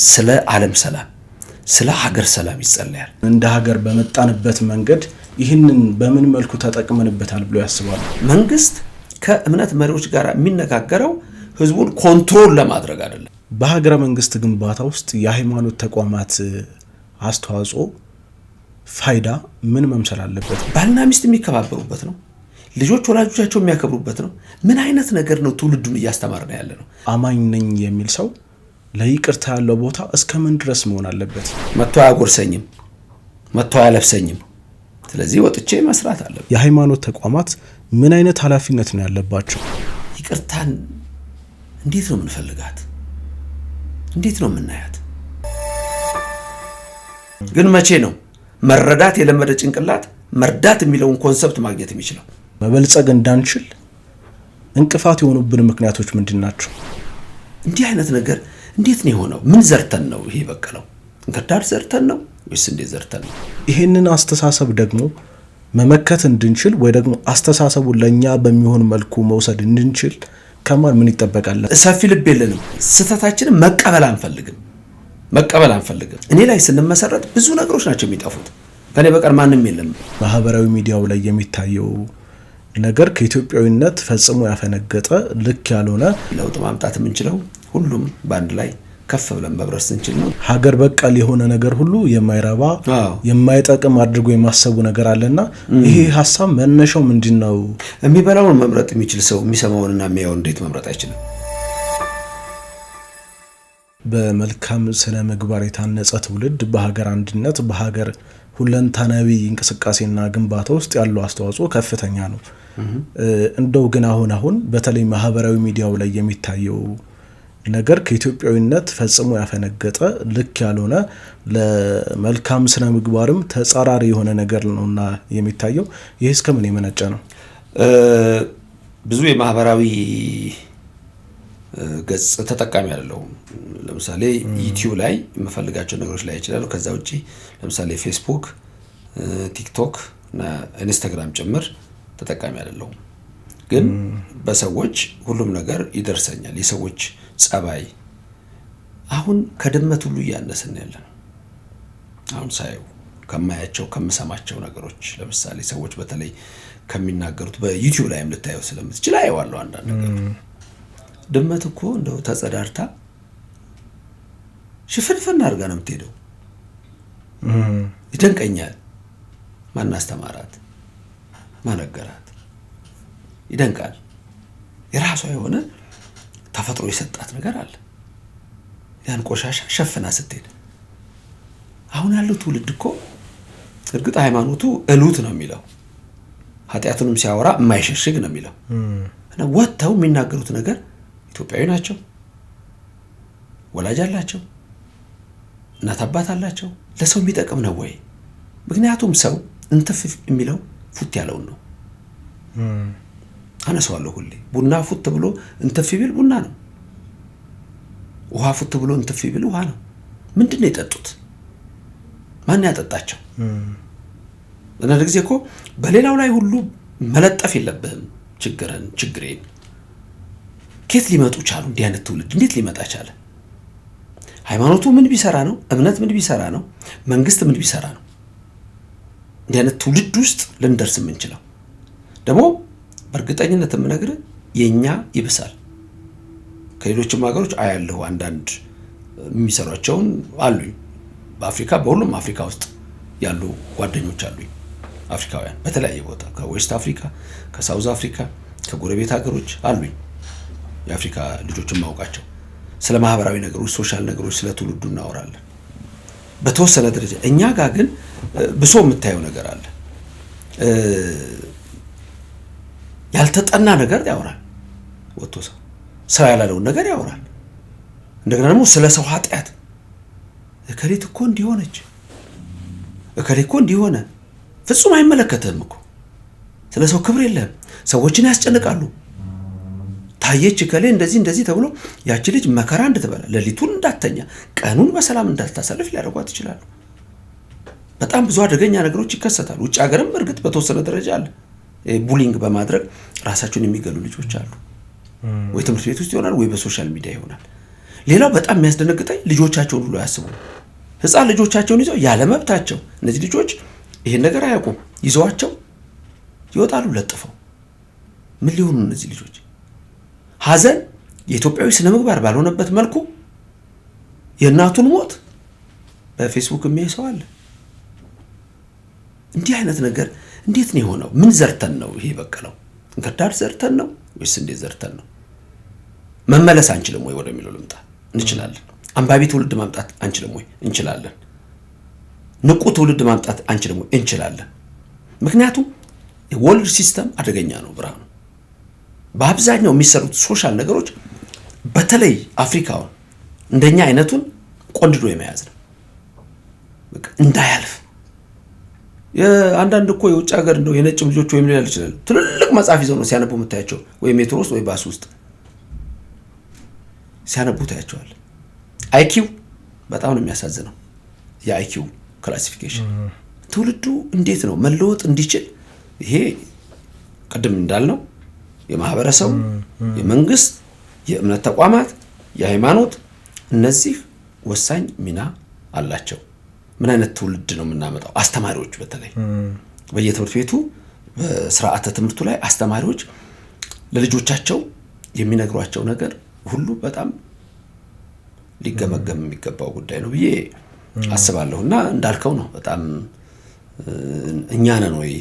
ስለ ዓለም ሰላም ስለ ሀገር ሰላም ይጸለያል። እንደ ሀገር በመጣንበት መንገድ ይህንን በምን መልኩ ተጠቅመንበታል ብሎ ያስባሉ? መንግስት ከእምነት መሪዎች ጋር የሚነጋገረው ህዝቡን ኮንትሮል ለማድረግ አይደለም። በሀገረ መንግስት ግንባታ ውስጥ የሃይማኖት ተቋማት አስተዋጽኦ ፋይዳ ምን መምሰል አለበት? ባልና ሚስት የሚከባበሩበት ነው። ልጆች ወላጆቻቸው የሚያከብሩበት ነው። ምን አይነት ነገር ነው ትውልዱን እያስተማርን ያለ ነው? አማኝ ነኝ የሚል ሰው ለይቅርታ ያለው ቦታ እስከ ምን ድረስ መሆን አለበት? መጥቶ አያጎርሰኝም፣ መጥቶ አያለብሰኝም። ስለዚህ ወጥቼ መስራት አለበት። የሃይማኖት ተቋማት ምን አይነት ኃላፊነት ነው ያለባቸው? ይቅርታን እንዴት ነው የምንፈልጋት? እንዴት ነው የምናያት? ግን መቼ ነው መረዳት የለመደ ጭንቅላት መርዳት የሚለውን ኮንሰፕት ማግኘት የሚችለው? መበልጸግ እንዳንችል እንቅፋት የሆኑብን ምክንያቶች ምንድን ናቸው? እንዲህ አይነት ነገር እንዴት ነው የሆነው? ምን ዘርተን ነው ይሄ በቀለው? እንክርዳድ ዘርተን ነው ወይስ እንዴት ዘርተን ነው? ይሄንን አስተሳሰብ ደግሞ መመከት እንድንችል ወይ ደግሞ አስተሳሰቡን ለኛ በሚሆን መልኩ መውሰድ እንድንችል ከማን ምን ይጠበቃል? ሰፊ ልብ የለንም። ስህተታችንን መቀበል አንፈልግም። እኔ ላይ ስንመሰረት ብዙ ነገሮች ናቸው የሚጠፉት። ከኔ በቀር ማንም የለም። ማህበራዊ ሚዲያው ላይ የሚታየው ነገር ከኢትዮጵያዊነት ፈጽሞ ያፈነገጠ ልክ ያልሆነ ለውጥ ማምጣት የምንችለው ሁሉም በአንድ ላይ ከፍ ብለን መብረር ስንችል ነው። ሀገር በቀል የሆነ ነገር ሁሉ የማይረባ የማይጠቅም አድርጎ የማሰቡ ነገር አለና ይሄ ሀሳብ መነሻው ምንድነው? የሚበላውን መምረጥ የሚችል ሰው የሚሰማውንና የሚያየውን እንዴት መምረጥ አይችልም? በመልካም ስነ ምግባር የታነጸ ትውልድ በሀገር አንድነት በሀገር ሁለንተናዊ እንቅስቃሴና ግንባታ ውስጥ ያለው አስተዋጽኦ ከፍተኛ ነው። እንደው ግን አሁን በተለይ ማህበራዊ ሚዲያው ላይ የሚታየው ነገር ከኢትዮጵያዊነት ፈጽሞ ያፈነገጠ ልክ ያልሆነ ለመልካም ስነ ምግባርም ተጻራሪ የሆነ ነገር ነውና የሚታየው። ይህ እስከምን የመነጨ ነው? ብዙ የማህበራዊ ገጽ ተጠቃሚ አይደለሁም። ለምሳሌ ዩቲዩብ ላይ የምፈልጋቸው ነገሮች ላይ ይችላሉ። ከዛ ውጪ ለምሳሌ ፌስቡክ፣ ቲክቶክ እና ኢንስታግራም ጭምር ተጠቃሚ አይደለሁም። ግን በሰዎች ሁሉም ነገር ይደርሰኛል። የሰዎች ጸባይ አሁን ከድመት ሁሉ እያነስን ያለን። አሁን ሳየው ከማያቸው ከምሰማቸው ነገሮች ለምሳሌ ሰዎች በተለይ ከሚናገሩት በዩቲዩብ ላይም ልታየው ስለምትችል አየዋለሁ። አንዳንድ ነገር ድመት እኮ እንደው ተጸዳርታ ሽፍንፍን አድርጋ ነው የምትሄደው። ይደንቀኛል። ማን አስተማራት? ማን ነገራት? ይደንቃል። የራሷ የሆነ ተፈጥሮ የሰጣት ነገር አለ። ያን ቆሻሻ ሸፍና ስትሄድ አሁን ያለው ትውልድ እኮ እርግጥ ሃይማኖቱ እሉት ነው የሚለው፣ ኃጢአቱንም ሲያወራ የማይሸሽግ ነው የሚለው እና ወጥተው የሚናገሩት ነገር ኢትዮጵያዊ ናቸው፣ ወላጅ አላቸው፣ እናት አባት አላቸው። ለሰው የሚጠቅም ነው ወይ? ምክንያቱም ሰው እንትፍ የሚለው ፉት ያለውን ነው። አነሳዋለሁ ሁሌ። ቡና ፉት ብሎ እንትፍ ቢል ቡና ነው። ውሃ ፉት ብሎ እንትፍ ቢል ውሃ ነው። ምንድን ነው የጠጡት? ማን ያጠጣቸው? አንዳንድ ጊዜ እኮ በሌላው ላይ ሁሉ መለጠፍ የለብህም ችግሬን። ከየት ሊመጡ ቻሉ? እንዲህ አይነት ትውልድ እንዴት ሊመጣ ቻለ? ሃይማኖቱ ምን ቢሰራ ነው? እምነት ምን ቢሰራ ነው? መንግስት ምን ቢሰራ ነው እንዲህ አይነት ትውልድ ውስጥ ልንደርስ የምንችለው? ደግሞ በእርግጠኝነት የምነግርህ የኛ ይብሳል። ከሌሎችም ሀገሮች አያለሁ። አንዳንድ የሚሰሯቸውን አሉኝ። በአፍሪካ በሁሉም አፍሪካ ውስጥ ያሉ ጓደኞች አሉኝ፣ አፍሪካውያን በተለያየ ቦታ፣ ከዌስት አፍሪካ፣ ከሳውዝ አፍሪካ፣ ከጎረቤት ሀገሮች አሉኝ የአፍሪካ ልጆችን ማውቃቸው። ስለ ማህበራዊ ነገሮች፣ ሶሻል ነገሮች፣ ስለ ትውልዱ እናወራለን በተወሰነ ደረጃ። እኛ ጋር ግን ብሶ የምታየው ነገር አለ። ያልተጠና ነገር ያወራል። ወጥቶ ሰው ያላለውን ነገር ያወራል። እንደገና ደግሞ ስለ ሰው ኃጢአት እከሌት እኮ እንዲሆነች እከሌ እኮ እንዲሆነ ፍጹም አይመለከትህም እኮ። ስለ ሰው ክብር የለህም። ሰዎችን ያስጨንቃሉ። ታየች እከሌ እንደዚህ ተብሎ ያቺ ልጅ መከራ እንድትበላ ሌሊቱን እንዳተኛ ቀኑን በሰላም እንዳታሳልፍ ሊያደርጓት ይችላሉ። በጣም ብዙ አደገኛ ነገሮች ይከሰታሉ። ውጭ ሀገርም እርግጥ በተወሰነ ደረጃ አለ። ቡሊንግ በማድረግ ራሳቸውን የሚገሉ ልጆች አሉ። ወይ ትምህርት ቤት ውስጥ ይሆናል ወይ በሶሻል ሚዲያ ይሆናል። ሌላው በጣም የሚያስደነግጠኝ ልጆቻቸውን ሁሉ ያስቡ። ህፃን ልጆቻቸውን ይዘው ያለ መብታቸው እነዚህ ልጆች ይሄን ነገር አያውቁም፣ ይዘዋቸው ይወጣሉ ለጥፈው። ምን ሊሆኑ እነዚህ ልጆች? ሀዘን የኢትዮጵያዊ ስነ ምግባር ባልሆነበት መልኩ የእናቱን ሞት በፌስቡክ የሚያይ ሰው አለ። እንዲህ አይነት ነገር እንዴት ነው የሆነው? ምን ዘርተን ነው ይሄ በቀለው? እንክርዳድ ዘርተን ነው ወይስ እንዴት ዘርተን ነው? መመለስ አንችልም ወይ ወደሚለው ልምጣ። እንችላለን። አንባቢ ትውልድ ማምጣት አንችልም ወይ? እንችላለን። ንቁ ትውልድ ማምጣት አንችልም ወይ? እንችላለን። ምክንያቱም የወርልድ ሲስተም አደገኛ ነው ብርሃኑ። በአብዛኛው የሚሰሩት ሶሻል ነገሮች በተለይ አፍሪካውን እንደኛ አይነቱን ቆንድዶ የመያዝ ነው። በቃ እንዳያልፍ አንዳንድ እኮ የውጭ ሀገር እንደው የነጭም ልጆች ወይም ሌላ ይችላል ትልልቅ መጽሐፍ ይዘው ነው ሲያነቡ የምታያቸው፣ ወይ ሜትሮ ውስጥ ወይ ባስ ውስጥ ሲያነቡ ታያቸዋል። አይኪው በጣም ነው የሚያሳዝነው። የአይኪው ክላሲፊኬሽን ትውልዱ እንዴት ነው መለወጥ እንዲችል ይሄ ቅድም እንዳልነው የማህበረሰቡ፣ የመንግስት፣ የእምነት ተቋማት፣ የሃይማኖት እነዚህ ወሳኝ ሚና አላቸው። ምን አይነት ትውልድ ነው የምናመጣው? አስተማሪዎች በተለይ በየትምህርት ቤቱ በስርዓተ ትምህርቱ ላይ አስተማሪዎች ለልጆቻቸው የሚነግሯቸው ነገር ሁሉ በጣም ሊገመገም የሚገባው ጉዳይ ነው ብዬ አስባለሁ። እና እንዳልከው ነው በጣም እኛ ነን ወይ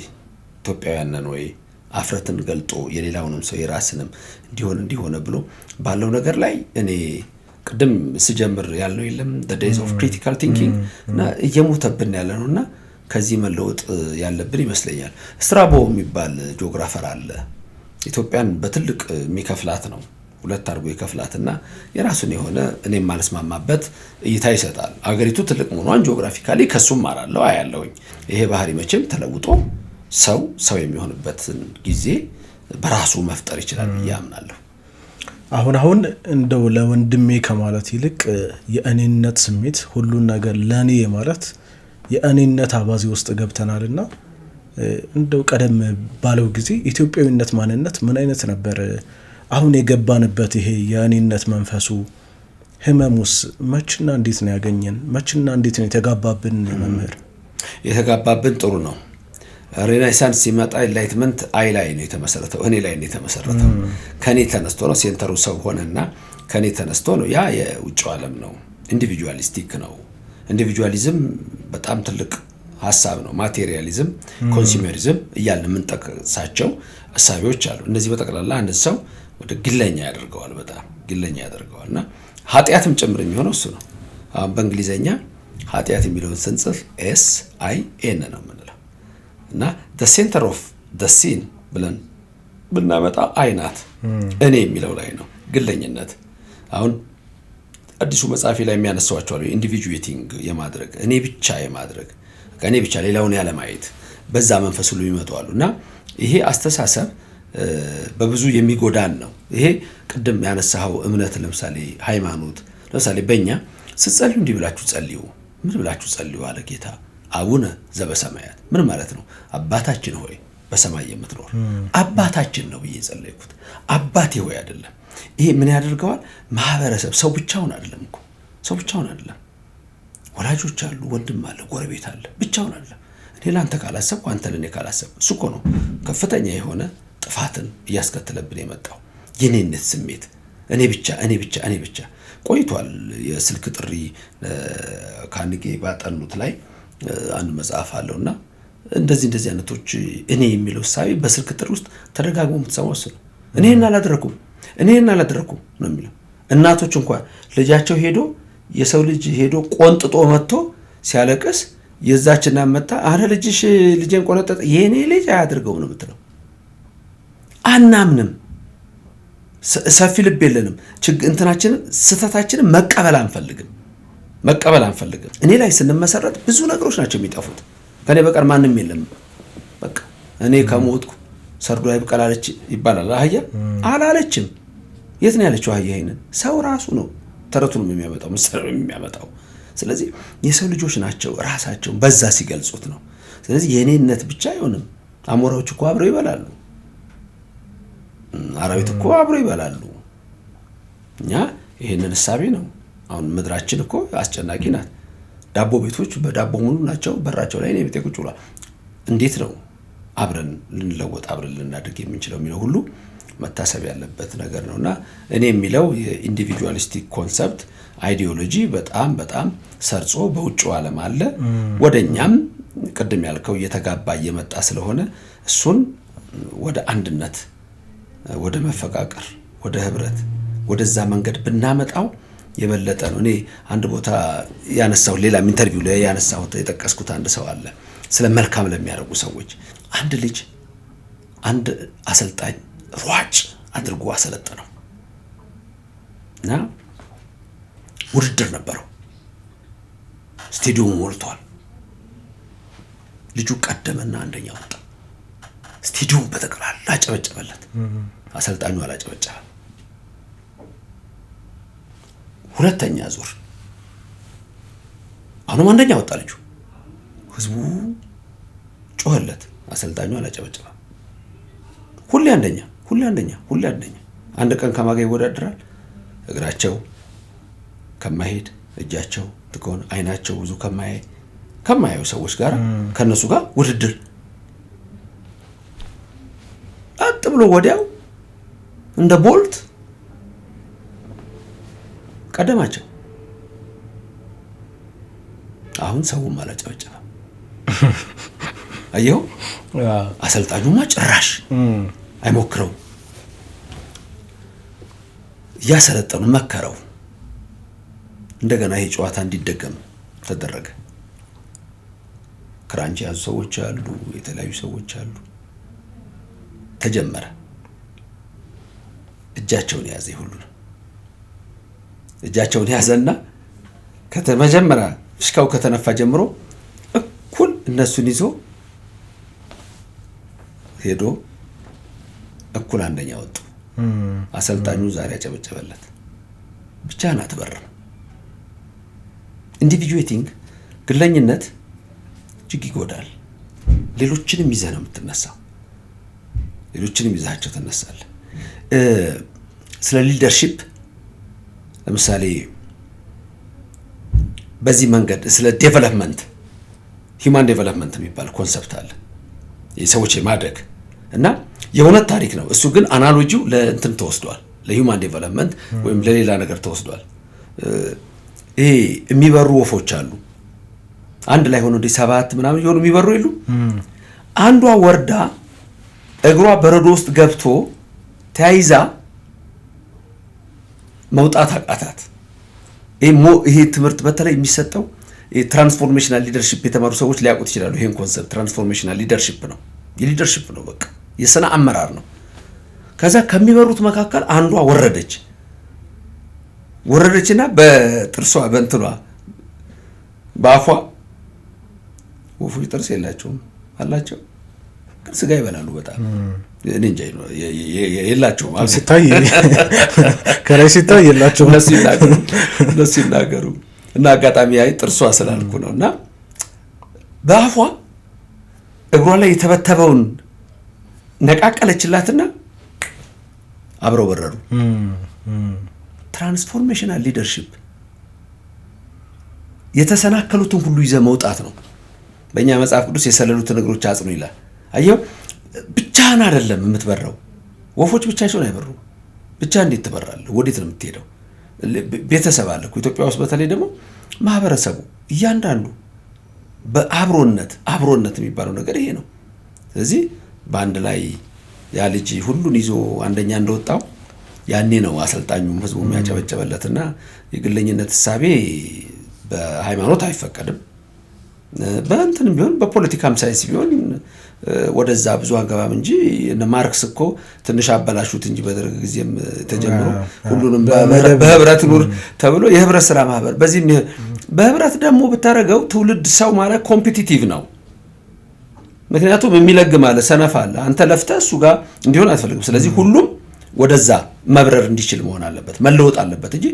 ኢትዮጵያውያን ነን ወይ አፍረትን ገልጦ የሌላውንም ሰው የራስንም እንዲሆነ ብሎ ባለው ነገር ላይ እኔ ቅድም ስጀምር ያለው የለም the days of critical thinking እና እየሞተብን ያለ ነው እና ከዚህ መለወጥ ያለብን ይመስለኛል። ስትራቦ የሚባል ጂኦግራፈር አለ። ኢትዮጵያን በትልቅ የሚከፍላት ነው፣ ሁለት አድርጎ ይከፍላትና የራሱን የሆነ እኔም ማልስማማበት እይታ ይሰጣል። አገሪቱ ትልቅ መሆኗን ጂኦግራፊካሊ ከሱም አራለው አያለውኝ። ይሄ ባህሪ መቼም ተለውጦ ሰው የሚሆንበትን ጊዜ በራሱ መፍጠር ይችላል ብዬ አምናለሁ። አሁን እንደው ለወንድሜ ከማለት ይልቅ የእኔነት ስሜት ሁሉን ነገር ለኔ ማለት የእኔነት አባዜ ውስጥ ገብተናልና እንደው ቀደም ባለው ጊዜ ኢትዮጵያዊነት ማንነት ምን አይነት ነበር? አሁን የገባንበት ይሄ የእኔነት መንፈሱ ህመሙስ መችና እንዴት ነው ያገኘን? መችና እንዴት ነው የተጋባብን? መምህር የተጋባብን ጥሩ ነው። ሬኔሳንስ ሲመጣ ኢንላይትመንት ላይ ነው የተመሰረተው፣ እኔ ላይ ነው የተመሰረተው። ከኔ ተነስቶ ነው ሴንተሩ ሰው ሆነና ከኔ ተነስቶ ነው። ያ የውጭው ዓለም ነው፣ ኢንዲቪጁዋሊስቲክ ነው። ኢንዲቪጁዋሊዝም በጣም ትልቅ ሀሳብ ነው። ማቴሪያሊዝም፣ ኮንሱመሪዝም እያልን የምንጠቅሳቸው እሳቤዎች አሉ። እነዚህ በጠቅላላ አንድ ሰው ወደ ግለኛ ያደርገዋል፣ በጣም ግለኛ ያደርገዋል። እና ኃጢአትም ጭምር የሚሆነው እሱ ነው። አሁን በእንግሊዘኛ ኃጢአት የሚለውን ስንጽፍ SIN ነው የምንለው እና the center of the sin ብለን ብናመጣ አይናት እኔ የሚለው ላይ ነው ግለኝነት። አሁን አዲሱ መጽሐፊ ላይ የሚያነሳዋቸው አሉ። ኢንዲቪጁዌቲንግ የማድረግ እኔ ብቻ የማድረግ እኔ ብቻ ሌላውን ያለማየት በዛ መንፈስ ሁሉ ይመጣሉ። እና ይሄ አስተሳሰብ በብዙ የሚጎዳን ነው። ይሄ ቅድም ያነሳው እምነት፣ ለምሳሌ ሃይማኖት፣ ለምሳሌ በእኛ ስትጸልዩ እንዲህ ብላችሁ ጸልዩ። ምን ብላችሁ ጸልዩ አለ ጌታ። አቡነ ዘበሰማያት ምን ማለት ነው? አባታችን ሆይ በሰማይ የምትኖር አባታችን ነው ብዬ ጸለይኩት። አባቴ ሆይ አይደለም። ይሄ ምን ያደርገዋል? ማህበረሰብ ሰው ብቻውን አይደለም እኮ ሰው ብቻውን አይደለም። ወላጆች አሉ፣ ወንድም አለ፣ ጎረቤት አለ። ብቻውን አይደለም። እኔ ለአንተ ካላሰብኩ አንተ ለእኔ ካላሰብኩ እሱ እኮ ነው ከፍተኛ የሆነ ጥፋትን እያስከተለብን የመጣው የኔነት ስሜት። እኔ ብቻ ቆይቷል። የስልክ ጥሪ ካንጌ ባጠኑት ላይ አንድ መጽሐፍ አለውና እንደዚህ አይነቶች እኔ የሚለው ሳቢ በስልክ ጥሪ ውስጥ ተደጋግሞ የምትሰማው እሱ ነው። እኔን አላደረኩም ነው የሚለው። እናቶች እንኳን ልጃቸው ሄዶ የሰው ልጅ ሄዶ ቆንጥጦ መጥቶ ሲያለቅስ የዛችና መጣ አረ ልጄን ቆነጠጠ፣ የኔ ልጅ አያድርገው ነው የምትለው። አናምንም፣ ሰፊ ልብ የለንም። እንትናችንን ስህተታችንን መቀበል አንፈልግም። እኔ ላይ ስንመሰረት ብዙ ነገሮች ናቸው የሚጠፉት። ከኔ በቀር ማንም የለም። በቃ እኔ ከሞትኩ ሰርዶ አይብቀል አለች ይባላል። አህያ አላለችም። የት ነው ያለችው አህያ? ይሄንን ሰው ራሱ ነው ተረቱንም የሚያመጣው ምሳሌው የሚያመጣው። ስለዚህ የሰው ልጆች ናቸው ራሳቸውን በዛ ሲገልጹት ነው። ስለዚህ የኔነት ብቻ አይሆንም። አሞራዎች እኮ አብረው ይበላሉ፣ አራዊት እኮ አብረው ይበላሉ። እኛ ይህንን እሳቤ ነው። አሁን ምድራችን እኮ አስጨናቂ ናት። ዳቦ ቤቶች በዳቦ ሙሉ ናቸው። በራቸው ላይ እኔ ቤቴ ቁጭ ብሏል። እንዴት ነው አብረን ልንለወጥ አብረን ልናድግ የምንችለው የሚለው ሁሉ መታሰብ ያለበት ነገር ነው። እና እኔ የሚለው የኢንዲቪጁዋሊስቲክ ኮንሰፕት አይዲዮሎጂ በጣም በጣም ሰርጾ በውጭው ዓለም አለ። ወደኛም ቅድም ያልከው እየተጋባ እየመጣ ስለሆነ እሱን ወደ አንድነት፣ ወደ መፈቃቀር፣ ወደ ህብረት፣ ወደዛ መንገድ ብናመጣው የበለጠ ነው። እኔ አንድ ቦታ ያነሳሁት ሌላ ኢንተርቪው ላይ ያነሳሁት የጠቀስኩት አንድ ሰው አለ ስለ መልካም ለሚያደርጉ ሰዎች። አንድ ልጅ አንድ አሰልጣኝ ሯጭ አድርጎ አሰለጠነው እና ውድድር ነበረው። ስቴዲየሙ ሞልቷል። ልጁ ቀደመና አንደኛ ወጣ። ስቴዲየሙ በጠቅላላ አጨበጨበለት። አሰልጣኙ አላጨበጨበም። ሁለተኛ ዙር አሁንም አንደኛ ወጣ ልጁ። ህዝቡ ጮኸለት። አሰልጣኙ አላጨበጨበም። ሁሌ አንደኛ፣ ሁሌ አንደኛ፣ ሁሌ አንደኛ። አንድ ቀን ከማጋ ይወዳደራል። እግራቸው ከማይሄድ እጃቸው ትከሆነ አይናቸው ብዙ ከማያዩ ሰዎች ጋር ከነሱ ጋር ውድድር አጥ ብሎ ወዲያው እንደ ቦልት ቀደማቸው። አሁን ሰውም አላጨበጨበም። አየው አሰልጣኙማ ጭራሽ አይሞክረው። እያሰለጠኑ መከረው። እንደገና ይሄ ጨዋታ እንዲደገም ተደረገ። ክራንች ያዙ ሰዎች አሉ፣ የተለያዩ ሰዎች አሉ። ተጀመረ። እጃቸውን ያዘ። ሁሉ እጃቸውን ያዘና ከተመጀመሪያ ፍሽካው ከተነፋ ጀምሮ እኩል እነሱን ይዞ ሄዶ እኩል አንደኛ ወጡ። አሰልጣኙ ዛሬ ያጨበጨበለት። ብቻህን አትበርም። ኢንዲቪጁዌቲንግ ግለኝነት እጅግ ይጎዳል። ሌሎችንም ይዘህ ነው የምትነሳው። ሌሎችንም ይዛቸው ትነሳለህ። ስለ ሊደርሺፕ ለምሳሌ በዚህ መንገድ ስለ ዴቨሎፕመንት ሂውማን ዴቨሎፕመንት የሚባል ኮንሰፕት አለ። የሰዎች የማደግ እና የእውነት ታሪክ ነው እሱ። ግን አናሎጂው ለእንትን ተወስዷል፣ ለሂውማን ዴቨሎፕመንት ወይም ለሌላ ነገር ተወስዷል። ይሄ የሚበሩ ወፎች አሉ። አንድ ላይ ሆኖ 7 ምናምን የሆኑ የሚበሩ የሉ። አንዷ ወርዳ እግሯ በረዶ ውስጥ ገብቶ ተያይዛ መውጣት አቃታት። ይሄ ትምህርት በተለይ የሚሰጠው ትራንስፎርሜሽናል ሊደርሺፕ የተማሩ ሰዎች ሊያውቁት ይችላሉ። ይሄን ኮንሰፕት ትራንስፎርሜሽናል ሊደርሺፕ ነው፣ የሊደርሺፕ ነው፣ በቃ የስነ አመራር ነው። ከዛ ከሚበሩት መካከል አንዷ ወረደችና በጥርሷ በእንትኗ በአፏ ወፎች ጥርስ የላቸውም አላቸው፣ ግን ስጋ ይበላሉ በጣም እኔ እንጃ የላቸውም። ከላይ ሲታይ የላቸውም እነሱ ይናገሩ እና አጋጣሚ አይ ጥርሷ ስላልኩ ነው። እና በአፏ እግሯ ላይ የተበተበውን ነቃቀለችላትና አብረው በረሩ። ትራንስፎርሜሽናል ሊደርሺፕ የተሰናከሉትን ሁሉ ይዘህ መውጣት ነው። በእኛ መጽሐፍ ቅዱስ የሰለሉትን እግሮች አጽኑ ይላል። አየው ብቻህን አይደለም የምትበረው። ወፎች ብቻቸውን አይበሩም። ብቻ እንዴት ትበራለህ? ወዴት ነው የምትሄደው? ቤተሰብ አለ እኮ ኢትዮጵያ ውስጥ። በተለይ ደግሞ ማህበረሰቡ እያንዳንዱ በአብሮነት የሚባለው ነገር ይሄ ነው። ስለዚህ በአንድ ላይ ያ ልጅ ሁሉን ይዞ አንደኛ እንደወጣው ያኔ ነው አሰልጣኙም ህዝቡ የሚያጨበጨበለትና የግለኝነት እሳቤ በሃይማኖት አይፈቀድም። በእንትንም ቢሆን በፖለቲካም ሳይንስ ቢሆን ወደዛ ብዙ አንገባም እንጂ እነ ማርክስ እኮ ትንሽ አበላሹት እንጂ በደርግ ጊዜም ተጀምሮ ሁሉንም በህብረት ኑር ተብሎ የህብረት ስራ ማህበር በዚህ በህብረት ደግሞ ብታረገው ትውልድ ሰው ማለት ኮምፒቲቲቭ ነው። ምክንያቱም የሚለግም አለ፣ ሰነፍ አለ። አንተ ለፍተህ እሱ ጋር እንዲሆን አትፈልግም። ስለዚህ ሁሉም ወደዛ መብረር እንዲችል መሆን አለበት፣ መለወጥ አለበት እንጂ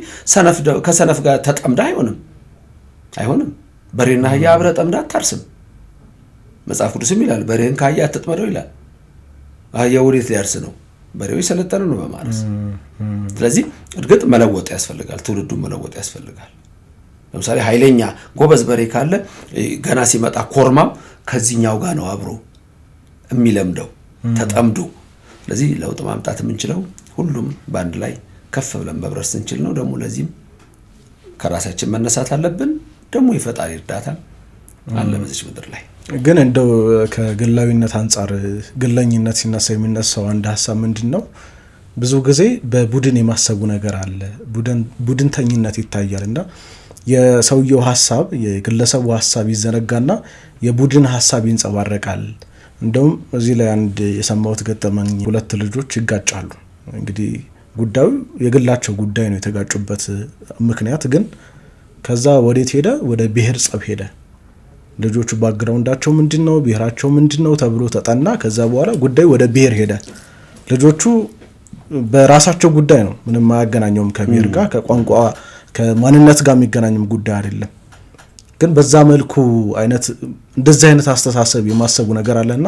ከሰነፍ ጋር ተጠምዳ አይሆንም። በሬና አህያ አብረህ ጠምዳ አታርስም። መጽሐፍ ቅዱስም ይላል በሬህን ከአህያ አትጥመደው ይላል። አህያ ወዴት ሊያርስ ነው? በሬው የሰለጠነ ነው በማረስ። ስለዚህ እርግጥ መለወጥ ያስፈልጋል፣ ትውልዱን መለወጥ ያስፈልጋል። ለምሳሌ ኃይለኛ ጎበዝ በሬ ካለ ገና ሲመጣ ኮርማው ከዚህኛው ጋር ነው አብሮ የሚለምደው ተጠምዶ። ስለዚህ ለውጥ ማምጣት የምንችለው ሁሉም በአንድ ላይ ከፍ ብለን መብረር ስንችል ነው። ደግሞ ለዚህም ከራሳችን መነሳት አለብን። ደግሞ የፈጣሪ እርዳታ አለ በዚች ምድር ላይ። ግን እንደው ከግላዊነት አንጻር ግለኝነት ሲነሳ የሚነሳው አንድ ሀሳብ ምንድን ነው? ብዙ ጊዜ በቡድን የማሰቡ ነገር አለ፣ ቡድንተኝነት ይታያል እና የሰውየው ሀሳብ የግለሰቡ ሀሳብ ይዘነጋና የቡድን ሀሳብ ይንጸባረቃል። እንደውም እዚህ ላይ አንድ የሰማሁት ገጠመኝ፣ 2 ልጆች ይጋጫሉ። እንግዲህ ጉዳዩ የግላቸው ጉዳይ ነው፣ የተጋጩበት ምክንያት ግን ከዛ ወዴት ሄደ? ወደ ብሔር ጸብ ሄደ። ልጆቹ ባክግራውንዳቸው ምንድነው፣ ብሔራቸው ምንድነው ተብሎ ተጠና። ከዛ በኋላ ጉዳዩ ወደ ብሔር ሄደ። ልጆቹ በራሳቸው ጉዳይ ነው፣ ምንም አያገናኘውም ከብሔር ጋር፣ ከቋንቋ ከማንነት ጋር የሚገናኝም ጉዳይ አይደለም። ግን በዛ መልኩ አይነት እንደዚህ አይነት አስተሳሰብ የማሰቡ ነገር አለና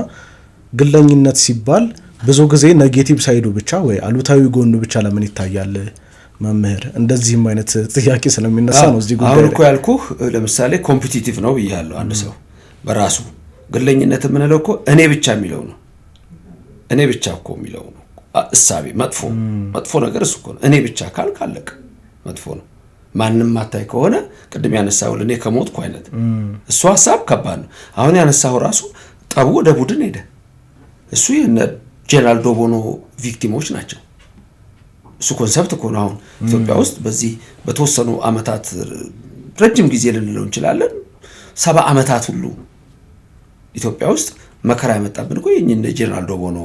ግለኝነት ሲባል ብዙ ጊዜ ኔጌቲቭ ሳይዱ ብቻ ወይ አሉታዊ ጎኑ ብቻ ለምን ይታያል? መምህር እንደዚህም አይነት ጥያቄ ስለሚነሳ ነው እዚህ ጉዳይ። አሁን እኮ ያልኩህ ለምሳሌ ኮምፒቲቲቭ ነው ብያለሁ። አንድ ሰው በራሱ ግለኝነት የምንለው እኮ እኔ ብቻ የሚለው ነው። እኔ ብቻ እኮ የሚለው ነው እሳቤ፣ መጥፎ ነገር እሱ እኮ ነው። እኔ ብቻ ካልክ አለቀ፣ መጥፎ ነው። ማንም ማታይ ከሆነ ቅድም ያነሳው ለኔ ከሞትኩ አይነት እሱ ሀሳብ ከባድ ነው። አሁን ያነሳው ራሱ ጠቡ ወደ ቡድን ሄደ። እሱ የነ ጄኔራል ዶቦኖ ቪክቲሞች ናቸው። እሱ ኮንሰፕት እኮ ነው። አሁን ኢትዮጵያ ውስጥ በዚህ በተወሰኑ አመታት ረጅም ጊዜ ልንለው እንችላለን 70 አመታት ሁሉ ኢትዮጵያ ውስጥ መከራ ያመጣብን እኮ የእነ ጄኔራል ዶቦኖ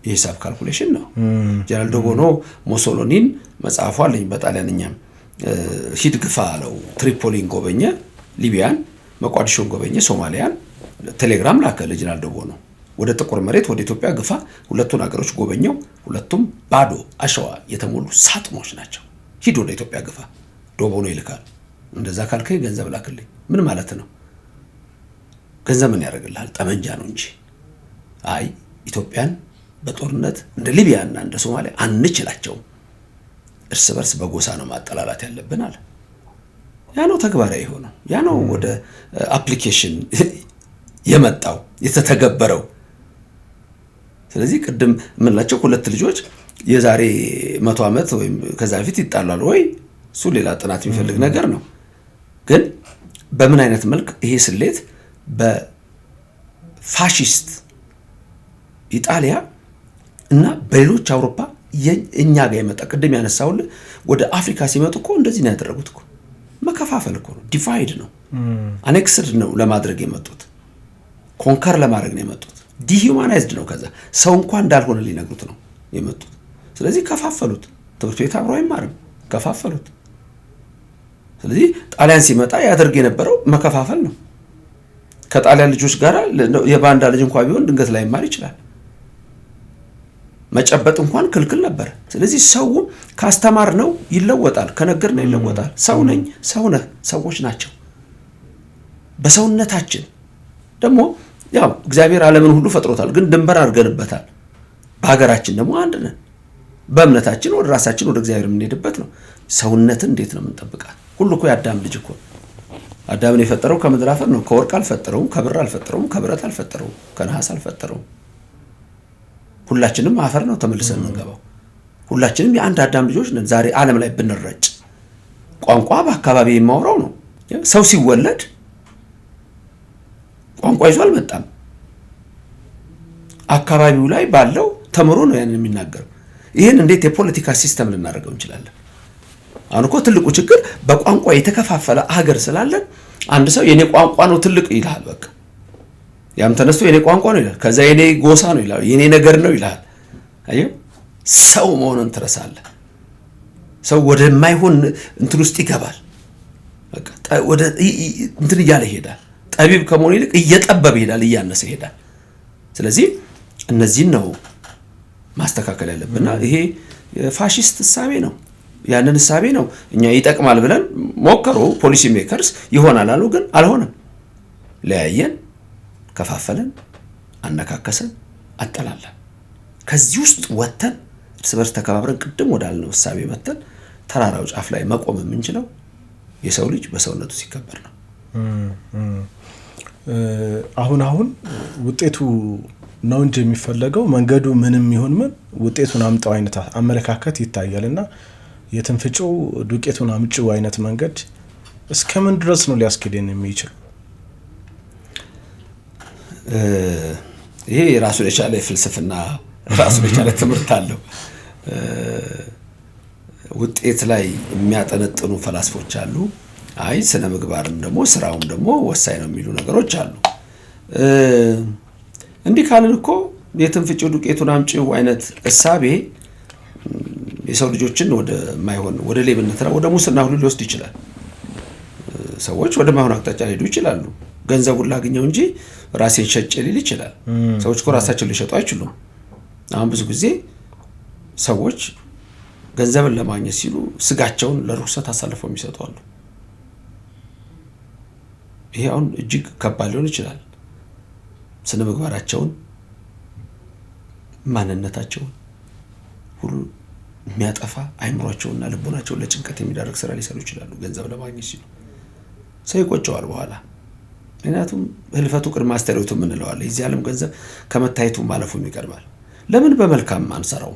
የሂሳብ ካልኩሌሽን ነው። ጄኔራል ዶቦኖ ሞሶሎኒን መጽሐፉ አለኝ በጣሊያንኛም ሂድ ግፋ አለው። ትሪፖሊን ጎበኘ፣ ሊቢያን፣ መቋዲሾን ጎበኘ፣ ሶማሊያን። ቴሌግራም ላከ ለጄኔራል ዶቦኖ ወደ ጥቁር መሬት ወደ ኢትዮጵያ ግፋ። ሁለቱን ሀገሮች ጎበኘው። ሁለቱም ባዶ አሸዋ የተሞሉ ሳጥኖች ናቸው። ሂድ ወደ ኢትዮጵያ ግፋ። ዶቦኖ ይልካል። እንደዛ ካልከኝ ገንዘብ ላክልኝ። ምን ማለት ነው? ገንዘብ ምን ያደርግልሃል? ጠመንጃ ነው እንጂ። አይ ኢትዮጵያን በጦርነት እንደ ሊቢያና እንደ ሶማሊያ አንችላቸውም፣ እርስ በርስ በጎሳ ነው ማጠላላት ያለብን አለ። ያ ነው ተግባራዊ የሆነው። ያ ነው ወደ አፕሊኬሽን የመጣው የተተገበረው። ስለዚህ ቅድም የምንላቸው 2 ልጆች የዛሬ 100 ዓመት ወይም ከዛ በፊት ይጣላሉ ወይ? እሱ ሌላ ጥናት የሚፈልግ ነገር ነው። ግን በምን አይነት መልክ ይሄ ስሌት በፋሺስት ኢጣሊያ እና በሌሎች አውሮፓ እኛ ጋር የመጣ ቅድም ያነሳውልህ ወደ አፍሪካ ሲመጡ እኮ እንደዚህ ነው ያደረጉት እኮ። መከፋፈል እኮ ነው፣ ዲቫይድ ነው፣ አኔክስድ ነው ለማድረግ የመጡት፣ ኮንከር ለማድረግ ነው የመጡት፣ ዲሂዩማናይዝድ ነው። ከዛ ሰው እንኳን እንዳልሆነ ሊነግሩት ነው የመጡት። ስለዚህ ከፋፈሉት። ትምህርት ቤት አብሮ አይማርም፣ ከፋፈሉት። ስለዚህ ጣሊያን ሲመጣ ያደርግ የነበረው መከፋፈል ነው። ከጣሊያን ልጆች ጋር የባንዳ ልጅ እንኳን ቢሆን ድንገት ላይ ይማር ይችላል። መጨበጥ እንኳን ክልክል ነበር። ስለዚህ ሰው ካስተማር ነው ይለወጣል፣ ከነገር ነው ይለወጣል። ሰው ነኝ፣ ሰው ነህ፣ ሰዎች ናቸው። በሰውነታችን ደግሞ ያው እግዚአብሔር ዓለምን ሁሉ ፈጥሮታል፣ ግን ድንበር አድርገንበታል። በሀገራችን ደግሞ አንድ ነን። በእምነታችን ወደ ራሳችን ወደ እግዚአብሔር የምንሄድበት ነው። ሰውነትን እንዴት ነው የምንጠብቃት? ሁሉ እኮ የአዳም ልጅ እኮ። አዳምን የፈጠረው ከምድር አፈር ነው። ከወርቅ አልፈጠረውም፣ ከብር አልፈጠረውም፣ ከብረት አልፈጠረውም፣ ከነሐስ አልፈጠረውም። ሁላችንም አፈር ነው ተመልሰን የምንገባው። ሁላችንም የአንድ አዳም ልጆች ነን። ዛሬ ዓለም ላይ ብንረጭ ቋንቋ በአካባቢ የማወራው ነው። ሰው ሲወለድ ቋንቋ ይዞ አልመጣም። አካባቢው ላይ ባለው ተምሮ ነው ያንን የሚናገረው። ይህን እንዴት የፖለቲካ ሲስተም ልናደርገው እንችላለን? አሁን እኮ ትልቁ ችግር በቋንቋ የተከፋፈለ ሀገር ስላለን አንድ ሰው የኔ ቋንቋ ነው ትልቅ ይልሃል። በቃ ያም ተነስቶ የኔ ቋንቋ ነው ይላል። ከዛ የኔ ጎሳ ነው ይላል፣ የኔ ነገር ነው ይላል። አየው፣ ሰው መሆኑን ትረሳለህ። ሰው ወደማይሆን እንትን ውስጥ ይገባል። በቃ ወደ እንትን እያለ ይሄዳል። ጠቢብ ከመሆኑ ይልቅ እየጠበበ ይሄዳል፣ እያነሰ ይሄዳል። ስለዚህ እነዚህን ነው ማስተካከል ያለብንና ይሄ ፋሺስት እሳቤ ነው። ያንን እሳቤ ነው እኛ ይጠቅማል ብለን ሞከሩ። ፖሊሲ ሜከርስ ይሆናል አሉ፣ ግን አልሆነም። ለያየን፣ ከፋፈለን፣ አነካከሰን፣ አጠላለን። ከዚህ ውስጥ ወጥተን እርስ በርስ ተከባብረን ቅድም ወዳልነው እሳቤ መጥተን ተራራው ጫፍ ላይ መቆም የምንችለው የሰው ልጅ በሰውነቱ ሲከበር ነው። አሁን ውጤቱ ነው እንጂ የሚፈለገው መንገዱ ምንም ይሁን ምን ውጤቱን አምጣው አይነት አመለካከት ይታያልና የትንፍጭው ዱቄቱን አምጪው አይነት መንገድ እስከምን ድረስ ነው ሊያስኬደን የሚችል? ይሄ ራሱን የቻለ ፍልስፍና ራሱን የቻለ ትምህርት አለው። ውጤት ላይ የሚያጠነጥኑ ፈላስፎች አሉ። አይ ስነ ምግባርም ደግሞ ስራውም ደግሞ ወሳኝ ነው የሚሉ ነገሮች አሉ። እንዲህ ካልን እኮ የትንፍጭው ዱቄቱን አምጪው አይነት እሳቤ የሰው ልጆችን ወደ ሌብነትና ወደ ሙስና ሁሉ ሊወስድ ይችላል። ሰዎች ወደ ማይሆን አቅጣጫ ሊሄዱ ይችላሉ። ገንዘቡን ላገኘው እንጂ ራሴን ሸጬ ሊል ይችላል። ሰዎች እኮ ራሳቸውን ሊሸጡ አይችሉም። አሁን ብዙ ጊዜ ሰዎች ገንዘብን ለማግኘት ሲሉ ስጋቸውን ለርኩሰት አሳልፈው የሚሰጡ አሉ። ይሄ አሁን እጅግ ከባድ ሊሆን ይችላል። ስነ ምግባራቸውን፣ ማንነታቸውን ሁሉ የሚያጠፋ አይምሯቸውንና ልቦናቸውን ለጭንቀት የሚዳርግ ስራ ሊሰሩ ይችላሉ ገንዘብ ለማግኘት ሲሉ። ሰው ይቆጨዋል በኋላ። ምክንያቱም ህልፈቱ ቅድመ አስተርእዮቱ የምንለው አለ። የዚህ ዓለም ገንዘብ ከመታየቱ ማለፉም ይቀርባል። ለምን በመልካም አንሰራው?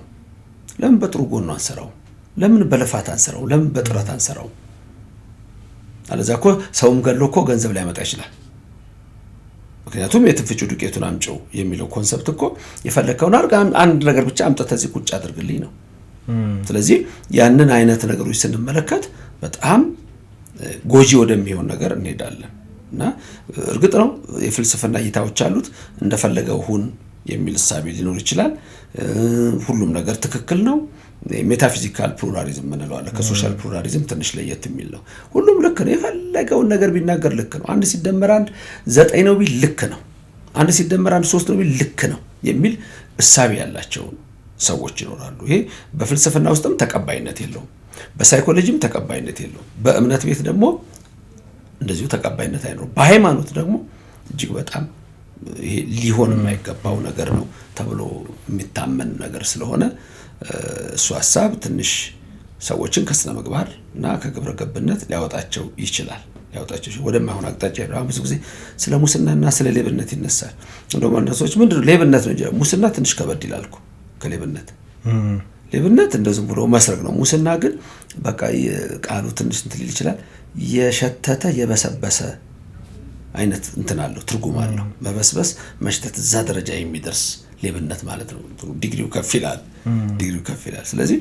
ለምን በጥሩ ጎኑ አንሰራው? ለምን በልፋት አንሰራው? ለምን በጥረት አንሰራው? አለዛ እኮ ሰውም ገድሎ እኮ ገንዘብ ሊያመጣ ይችላል። ምክንያቱም የትንፍጩ ዱቄቱን አምጪው የሚለው ኮንሰፕት እኮ የፈለከውን አድርግ፣ አንድ ነገር ብቻ አምጥተህ እዚህ ቁጭ አድርግልኝ ነው። ስለዚህ ያንን አይነት ነገሮች ስንመለከት በጣም ጎጂ ወደሚሆን ነገር እንሄዳለን እና እርግጥ ነው የፍልስፍና እይታዎች አሉት። እንደፈለገው ሁን የሚል እሳቤ ሊኖር ይችላል። ሁሉም ነገር ትክክል ነው። ሜታፊዚካል ፕሉራሊዝም የምንለው አለ። ከሶሻል ፕሉራሊዝም ትንሽ ለየት የሚል ነው። ሁሉም ልክ ነው። የፈለገውን ነገር ቢናገር ልክ ነው። 1 ሲደመር 1 9 ነው ቢል ልክ ነው። 1 ሲደመር 1 3 ነው ቢል ልክ ነው የሚል እሳቤ ያላቸው ሰዎች ይኖራሉ። ይሄ በፍልስፍና ውስጥም ተቀባይነት የለውም። በሳይኮሎጂም ተቀባይነት የለውም። በእምነት ቤት ደግሞ እንደዚሁ ተቀባይነት አይኖርም። በሃይማኖት ደግሞ እጅግ በጣም ይሄ ሊሆን የማይገባው ነገር ነው ተብሎ የሚታመን ነገር ስለሆነ እሱ ሀሳብ ትንሽ ሰዎችን ከስነ ምግባር እና ከግብረ ገብነት ሊያወጣቸው ይችላል። ወደማይሆን አቅጣጫ ይሄዳል። ብዙ ጊዜ ስለ ሙስናና ስለ ሌብነት ይነሳል። እንደውም አንዳንድ ሰዎች ምንድነው ሌብነት ነው እንጂ ሙስና ትንሽ ከበድ ይላል እኮ ከሌብነት። ሌብነት እንደዚህም ብሎ መስረቅ ነው። ሙስና ግን በቃ ቃሉ ትንሽ እንትን ሊል ይችላል። የሸተተ የበሰበሰ አይነት እንትን አለው፣ ትርጉም አለው። መበስበስ፣ መሽተት፣ እዛ ደረጃ የሚደርስ ሌብነት ማለት ነው። ዲግሪው ከፍ ይላል። ስለዚህ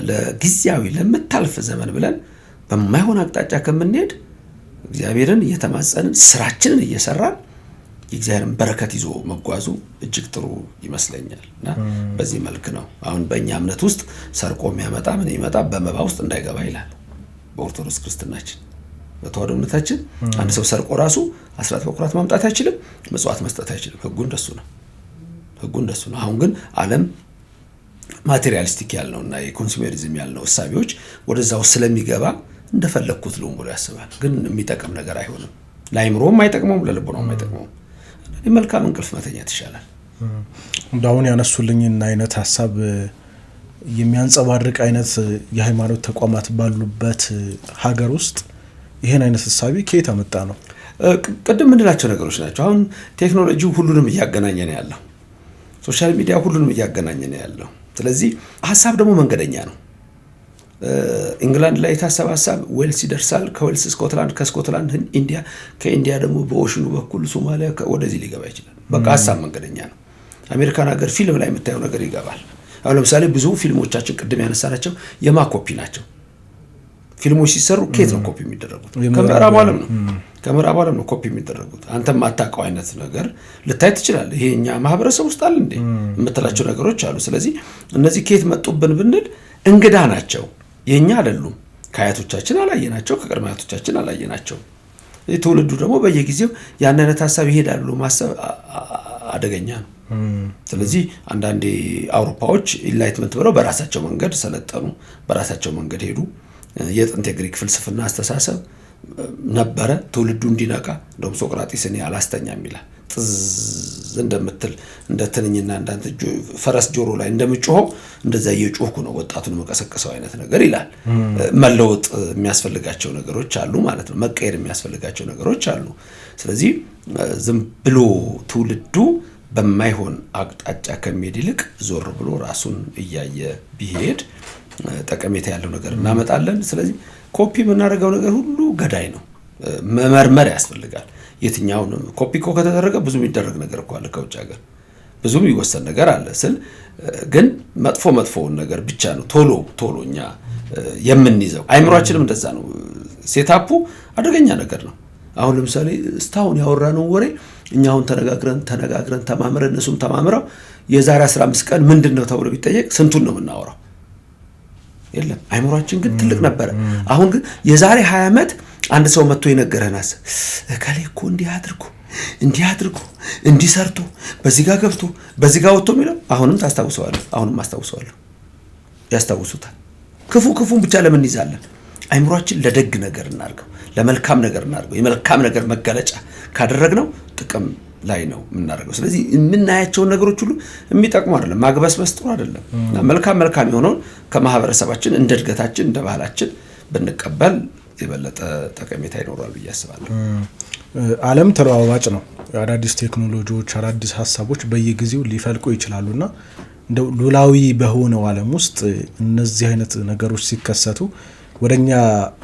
ለጊዜያዊ ለምታልፍ ዘመን ብለን በማይሆን አቅጣጫ ከምንሄድ እግዚአብሔርን እየተማጸንን ስራችንን እየሰራን የእግዚአብሔርን በረከት ይዞ መጓዙ እጅግ ጥሩ ይመስለኛል እና በዚህ መልክ ነው አሁን በእኛ እምነት ውስጥ ሰርቆ የሚያመጣ ምን ይመጣ በመባ ውስጥ እንዳይገባ ይላል። በኦርቶዶክስ ክርስትናችን በተዋሕዶ እምነታችን አንድ ሰው ሰርቆ ራሱ አስራት በኩራት ማምጣት አይችልም፣ መጽዋት መስጠት አይችልም። ህጉ እንደሱ ነው። አሁን ግን ዓለም ማቴሪያሊስቲክ ያልነውና የኮንሱሜሪዝም ያልነው እሳቤዎች ወደዛው ስለሚገባ እንደፈለኩት ልሁን ብሎ ያስባል። ግን የሚጠቅም ነገር አይሆንም። ለአይምሮም አይጠቅመውም፣ ለልቦናውም አይጠቅመውም። መልካም እንቅልፍ መተኛት ይሻላል። እንዳሁን ያነሱልኝን አይነት ሀሳብ የሚያንጸባርቅ አይነት የሃይማኖት ተቋማት ባሉበት ሀገር ውስጥ ይሄን አይነት ሀሳቢ ከየት አመጣ ነው? ቅድም ምንላቸው ነገሮች ናቸው። አሁን ቴክኖሎጂው ሁሉንም እያገናኘ ነው ያለው። ሶሻል ሚዲያ ሁሉንም እያገናኘ ነው ያለው። ስለዚህ ሀሳብ ደግሞ መንገደኛ ነው። ኢንግላንድ ላይ የታሰበ ሀሳብ ዌልስ ይደርሳል። ከዌልስ ስኮትላንድ፣ ከስኮትላንድ ኢንዲያ፣ ከኢንዲያ ደግሞ በኦሽኑ በኩል ሶማሊያ ወደዚህ ሊገባ ይችላል። በቃ ሀሳብ መንገደኛ ነው። አሜሪካን ሀገር ፊልም ላይ የምታየው ነገር ይገባል። አሁን ለምሳሌ ብዙ ፊልሞቻችን ቅድም ያነሳናቸው የማኮፒ ናቸው። ፊልሞች ሲሰሩ ከየት ነው ኮፒ የሚደረጉት? ከምዕራብ ዓለም ነው። ከምዕራብ ዓለም ነው ኮፒ የሚደረጉት። አንተም አታውቀው አይነት ነገር ልታይ ትችላለህ። ይሄ እኛ ማህበረሰብ ውስጥ አለ እንዴ የምትላቸው ነገሮች አሉ። ስለዚህ እነዚህ ከየት መጡብን ብንል እንግዳ ናቸው፣ የኛ አይደሉም። ከአያቶቻችን አላየናቸው፣ ከቅድመ አያቶቻችን አላየናቸው። ትውልዱ ደግሞ በየጊዜው ያን አይነት ሀሳብ ይሄዳል ብሎ ማሰብ አደገኛ ነው። ስለዚህ አንዳንዴ አውሮፓዎች ኢንላይትመንት ብለው በራሳቸው መንገድ ሰለጠኑ፣ በራሳቸው መንገድ ሄዱ። የጥንት የግሪክ ፍልስፍና አስተሳሰብ ነበረ፣ ትውልዱ እንዲነቃ። እንደውም ሶቅራጢስ እኔ አላስተኛም ይላል። ጥዝ እንደምትል እንደ ትንኝና እንዳንተ ፈረስ ጆሮ ላይ እንደምጮኸው እንደዛ እየጮህኩ ነው ወጣቱን መቀሰቀሰው አይነት ነገር ይላል። መለወጥ የሚያስፈልጋቸው ነገሮች አሉ ማለት ነው። መቀየር የሚያስፈልጋቸው ነገሮች አሉ። ስለዚህ ዝም ብሎ ትውልዱ በማይሆን አቅጣጫ ከሚሄድ ይልቅ ዞር ብሎ ራሱን እያየ ቢሄድ ጠቀሜታ ያለው ነገር እናመጣለን። ስለዚህ ኮፒ የምናደርገው ነገር ሁሉ ገዳይ ነው። መመርመር ያስፈልጋል። የትኛውን ኮፒ እኮ ከተደረገ ብዙ የሚደረግ ነገር እኮ አለ ከውጭ ሀገር ብዙ የሚወሰን ነገር አለ ስል ግን መጥፎውን ነገር ብቻ ነው ቶሎ እኛ የምንይዘው። አይምሯችንም እንደዛ ነው። ሴታፑ አደገኛ ነገር ነው። አሁን ለምሳሌ እስካሁን ያወራነው ወሬ እኛ አሁን ተነጋግረን ተማምረን እነሱም ተማምረው የዛሬ 15 ቀን ምንድነው ተብሎ ቢጠየቅ ስንቱን ነው የምናወራው? የለም። አይምሯችን ግን ትልቅ ነበረ። አሁን ግን የዛሬ 20 ዓመት አንድ ሰው መጥቶ የነገረናስ እከሌ እኮ እንዲህ አድርጎ እንዲህ ሰርቶ በዚህ ጋር ገብቶ በዚህ ጋር ወጥቶ የሚለው አሁንም ታስታውሰዋለህ። አሁንም አስታውሰዋለሁ። ያስታውሱታል። ክፉን ብቻ ለምን ይዛለን? አይምሯችን ለደግ ነገር እናርገው፣ ለመልካም ነገር እናርገው። የመልካም ነገር መገለጫ ካደረግነው ጥቅም ላይ ነው የምናደርገው። ስለዚህ የምናያቸውን ነገሮች ሁሉ የሚጠቅሙ አይደለም፣ ማግበስበስ ጥሩ አይደለም። መልካም የሆነውን ከማህበረሰባችን እንደ እድገታችን እንደ ባህላችን ብንቀበል የበለጠ ጠቀሜታ ይኖራል ብዬ አስባለሁ። ዓለም ተለዋዋጭ ነው። አዳዲስ ቴክኖሎጂዎች፣ አዳዲስ ሀሳቦች በየጊዜው ሊፈልቁ ይችላሉና እንደው ሉላዊ በሆነው ዓለም ውስጥ እነዚህ አይነት ነገሮች ሲከሰቱ ወደኛ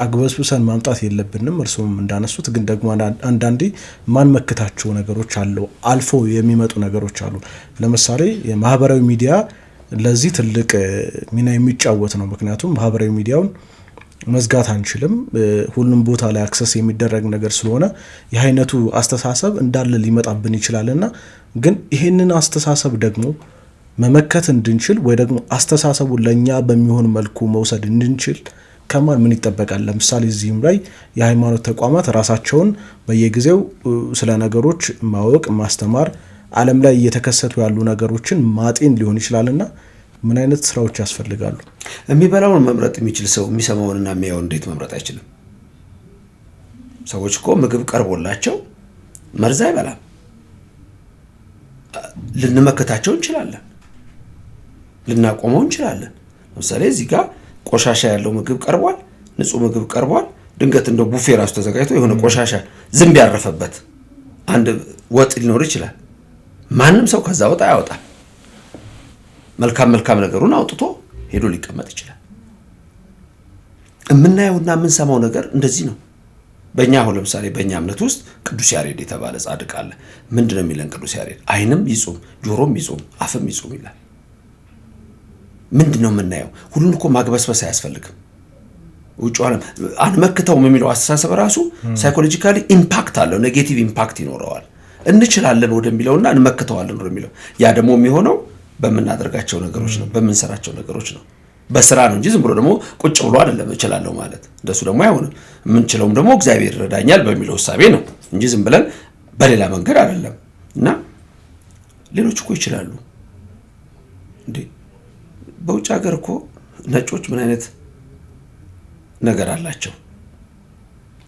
አግበስብሰን ማምጣት የለብንም። እርሱም እንዳነሱት ግን ደግሞ አንዳንዴ ማንመክታቸው ነገሮች አሉ፣ አልፎ የሚመጡ ነገሮች አሉ። ለምሳሌ የማህበራዊ ሚዲያ ለዚህ ትልቅ ሚና የሚጫወት ነው። ምክንያቱም ማህበራዊ ሚዲያውን መዝጋት አንችልም። ሁሉም ቦታ ላይ አክሰስ የሚደረግ ነገር ስለሆነ የአይነቱ አስተሳሰብ እንዳለ ሊመጣብን ይችላልና ግን ይሄንን አስተሳሰብ ደግሞ መመከት እንድንችል ወይ ደግሞ አስተሳሰቡን ለኛ በሚሆን መልኩ መውሰድ እንድንችል ከማን ምን ይጠበቃል? ለምሳሌ እዚህም ላይ የሃይማኖት ተቋማት ራሳቸውን በየጊዜው ስለ ነገሮች ማወቅ፣ ማስተማር፣ ዓለም ላይ እየተከሰቱ ያሉ ነገሮችን ማጤን ሊሆን ይችላልና ምን አይነት ስራዎች ያስፈልጋሉ? የሚበላውን መምረጥ የሚችል ሰው የሚሰማውንና የሚያየውን እንዴት መምረጥ አይችልም? ሰዎች እኮ ምግብ ቀርቦላቸው መርዝ አይበላም። ልንመከታቸው እንችላለን፣ ልናቆመው እንችላለን። ለምሳሌ እዚህ ጋር ቆሻሻ ያለው ምግብ ቀርቧል፣ ንጹህ ምግብ ቀርቧል። ድንገት እንደው ቡፌ ራሱ ተዘጋጅቶ የሆነ ቆሻሻ ዝንብ ያረፈበት አንድ ወጥ ሊኖር ይችላል። ማንም ሰው ከዛ ወጥ አያወጣም። መልካም ነገሩን አውጥቶ ሄዶ ሊቀመጥ ይችላል። የምናየውና የምንሰማው ነገር እንደዚህ ነው። በእኛ አሁን ለምሳሌ በእኛ እምነት ውስጥ ቅዱስ ያሬድ የተባለ ጻድቅ አለ። ምንድነው የሚለን ቅዱስ ያሬድ? ዓይንም ይጹም፣ ጆሮም ይጹም፣ አፍም ይጹም ይላል። ምንድነው የምናየው? ሁሉን እኮ ማግበስበስ አያስፈልግም። ውጭ ዓለም አንመክተውም የሚለው አስተሳሰብ ራሱ ሳይኮሎጂካሊ ኢምፓክት አለው፣ ኔጌቲቭ ኢምፓክት ይኖረዋል። እንችላለን ወደሚለውና እንመክተዋለን ወደሚለው ያ ደግሞ የሚሆነው በምናደርጋቸው ነገሮች ነው፣ በምንሰራቸው ነገሮች ነው። በስራ ነው እንጂ ዝም ብሎ ደግሞ ቁጭ ብሎ አይደለም እችላለሁ ማለት። እንደሱ ደግሞ አይሆንም። የምንችለውም ደግሞ እግዚአብሔር ይረዳኛል በሚለው ሐሳቤ ነው እንጂ ዝም ብለን በሌላ መንገድ አይደለም። እና ሌሎች እኮ ይችላሉ እንዴ! በውጭ ሀገር እኮ ነጮች ምን አይነት ነገር አላቸው?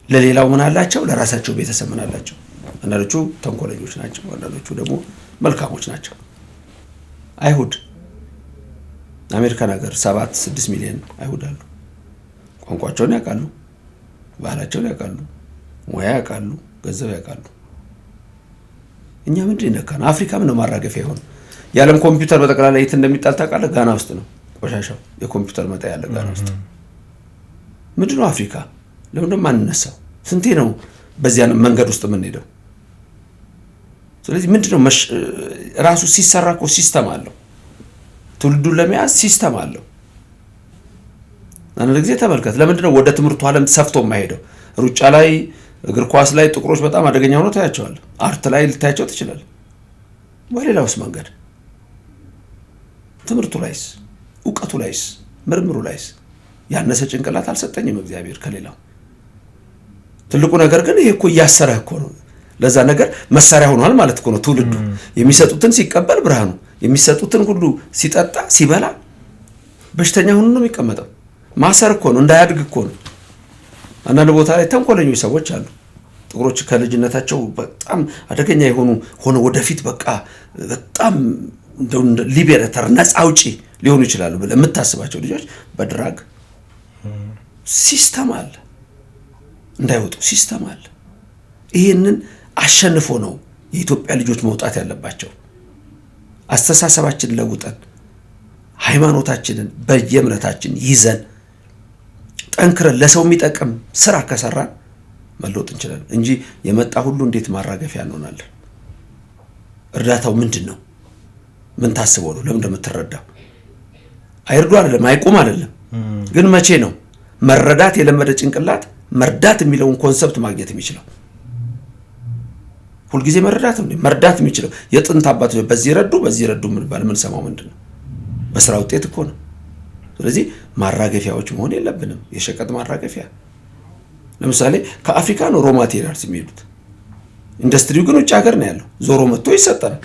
ለሌላው ምን አላቸው? ለራሳቸው ቤተሰብ ምን አላቸው? አንዳንዶቹ ተንኮለኞች ናቸው፣ አንዳንዶቹ ደግሞ መልካሞች ናቸው። አይሁድ አሜሪካን ሀገር 7-6 ሚሊዮን አይሁድ አሉ። ቋንቋቸውን ያውቃሉ፣ ባህላቸውን ያውቃሉ፣ ሙያ ያውቃሉ፣ ገንዘብ ያውቃሉ። እኛ ምንድን ይነካን? አፍሪካ ምን ነው ማራገፊያ ይሆን? የዓለም ኮምፒውተር በጠቅላላ የት እንደሚጣል ታውቃለህ? ጋና ውስጥ ነው ቆሻሻው። የኮምፒውተር መጣ ያለ ጋና ውስጥ። ምንድን ነው አፍሪካ? ለምንድን ማንነሳው? ስንቴ ነው በዚያ መንገድ ውስጥ የምንሄደው? ስለዚህ ምንድነው ራሱ ሲሰራ እኮ ሲስተም አለው። ትውልዱን ለመያዝ ሲስተም አለው። አንድ ጊዜ ተመልከት። ለምንድነው ወደ ትምህርቱ ዓለም ሰፍቶ የማይሄደው? ሩጫ ላይ፣ እግር ኳስ ላይ ጥቁሮች በጣም አደገኛ ሆነው ታያቸዋለህ። አርት ላይ ልታያቸው ትችላለህ። በሌላውስ መንገድ ትምህርቱ ላይስ፣ እውቀቱ ላይስ፣ ምርምሩ ላይስ ያነሰ ጭንቅላት አልሰጠኝም እግዚአብሔር ከሌላው። ትልቁ ነገር ግን ይሄ እኮ እያሰረህ እኮ ነው። ለዛ ነገር መሳሪያ ሆኗል ማለት እኮ ነው። ትውልዱ የሚሰጡትን ሲቀበል ብርሃኑ የሚሰጡትን ሁሉ ሲጠጣ ሲበላ በሽተኛ ሆኖ ነው የሚቀመጠው። ማሰር እኮ ነው፣ እንዳያድግ እኮ ነው። አንዳንድ ቦታ ላይ ተንኮለኞች ሰዎች አሉ። ጥቁሮች ከልጅነታቸው በጣም አደገኛ ሆነ ወደፊት በቃ በጣም ሊቤሬተር ነፃ አውጪ ሊሆኑ ይችላሉ ብለህ የምታስባቸው ልጆች በድራግ ሲስተም አለ እንዳይወጡ ሲስተም አለ። ይህንን አሸንፎ ነው የኢትዮጵያ ልጆች መውጣት ያለባቸው። አስተሳሰባችንን ለውጠን ሃይማኖታችንን በየእምነታችን ይዘን ጠንክረን ለሰው የሚጠቅም ስራ ከሰራን መለወጥ እንችላለን እንጂ የመጣ ሁሉ እንዴት ማራገፊያ እንሆናለን? እርዳታው ምንድን ነው? ምን ታስበው ነው? ለምን እንደምትረዳው አይርዱ አይደለም አይቁም አይደለም፣ ግን መቼ ነው መረዳት የለመደ ጭንቅላት መርዳት የሚለውን ኮንሰፕት ማግኘት የሚችለው? ሁልጊዜ መርዳት የሚችለው የጥንት አባቶች በዚህ ረዱ ምን ሰማው ምንድን ነው? በስራ ውጤት እኮ ነው። ስለዚህ ማራገፊያዎች መሆን የለብንም። የሸቀጥ ማራገፊያ ለምሳሌ ከአፍሪካ ነው ሮ ማቴሪያልስ የሚሄዱት። ኢንዱስትሪው ግን ውጭ ሀገር ነው ያለው። ዞሮ መጥቶ ይሰጠናል።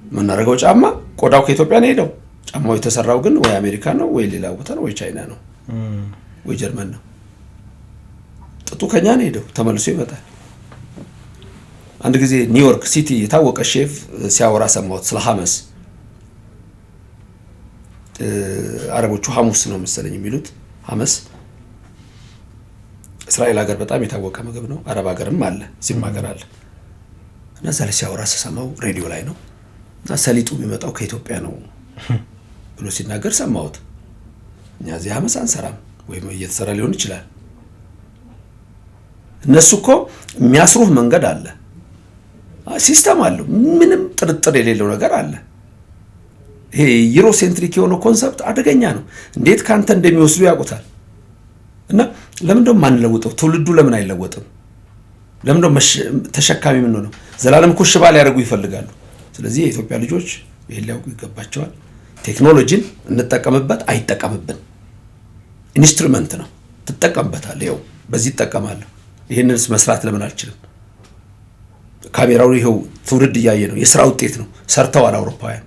የምናደርገው ጫማ ቆዳው ከኢትዮጵያ ነው ሄደው፣ ጫማው የተሰራው ግን ወይ አሜሪካ ነው ወይ ሌላ ቦታ ነው ወይ ቻይና ነው ወይ ጀርመን ነው። ጥጡ ከኛ ነው ሄደው ተመልሶ ይመጣል። አንድ ጊዜ ኒውዮርክ ሲቲ የታወቀ ሼፍ ሲያወራ ሰማሁት ስለ ሐመስ። አረቦቹ ሐሙስ ነው መሰለኝ የሚሉት። ሐመስ እስራኤል ሀገር በጣም የታወቀ ምግብ ነው። አረብ ሀገርም አለ፣ እዚህም ሀገር አለ። እና እዛ ላይ ሲያወራ ስሰማው ሬዲዮ ላይ ነው እና ሰሊጡ የሚመጣው ከኢትዮጵያ ነው ብሎ ሲናገር ሰማሁት። እኛ እዚህ ሐመስ አንሰራም ወይም እየተሰራ ሊሆን ይችላል። እነሱ እኮ የሚያስሩህ መንገድ አለ፣ ሲስተም አለው፣ ምንም ጥርጥር የሌለው ነገር አለ። ይሄ ዩሮ ሴንትሪክ የሆነ ኮንሰፕት አደገኛ ነው። እንዴት ካንተ እንደሚወስዱ ያውቁታል። እና ለምን ደሞ ማንለውጠው? ትውልዱ ለምን አይለወጥም? ለምን ደሞ ተሸካሚ ምን ነው? ዘላለም እኮ ሽባ ሊያደርጉ ይፈልጋሉ። ስለዚህ የኢትዮጵያ ልጆች ይሄን ሊያውቁ ይገባቸዋል። ቴክኖሎጂን እንጠቀምበት አይጠቀምብን ኢንስትሩመንት ነው። ትጠቀምበታለህ። ይኸው በዚህ እጠቀማለሁ። ይሄንንስ መስራት ለምን አልችልም? ካሜራው ይኸው ትውልድ እያየ ነው። የስራ ውጤት ነው። ሰርተዋል፣ አውሮፓውያን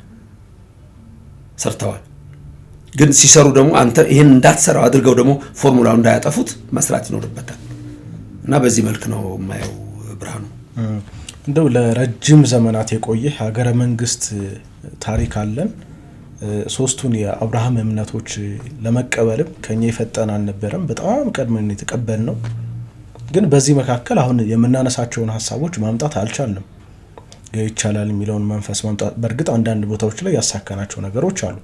ሰርተዋል። ግን ሲሰሩ ደግሞ አንተ ይሄን እንዳትሰራው አድርገው ደግሞ ፎርሙላው እንዳያጠፉት መስራት ይኖርበታል። እና በዚህ መልክ ነው የማየው። ብርሃኑ እንደው ለረጅም ዘመናት የቆየ ሀገረ መንግስት ታሪክ አለን። ሶስቱን የአብርሃም እምነቶች ለመቀበልም ከኛ የፈጠን አልነበረም። በጣም ቀድመን የተቀበልነው። ግን በዚህ መካከል አሁን የምናነሳቸውን ሀሳቦች ማምጣት አልቻልንም። ይቻላል የሚለውን መንፈስ ማምጣት በእርግጥ አንዳንድ ቦታዎች ላይ ያሳካናቸው ነገሮች አሉ።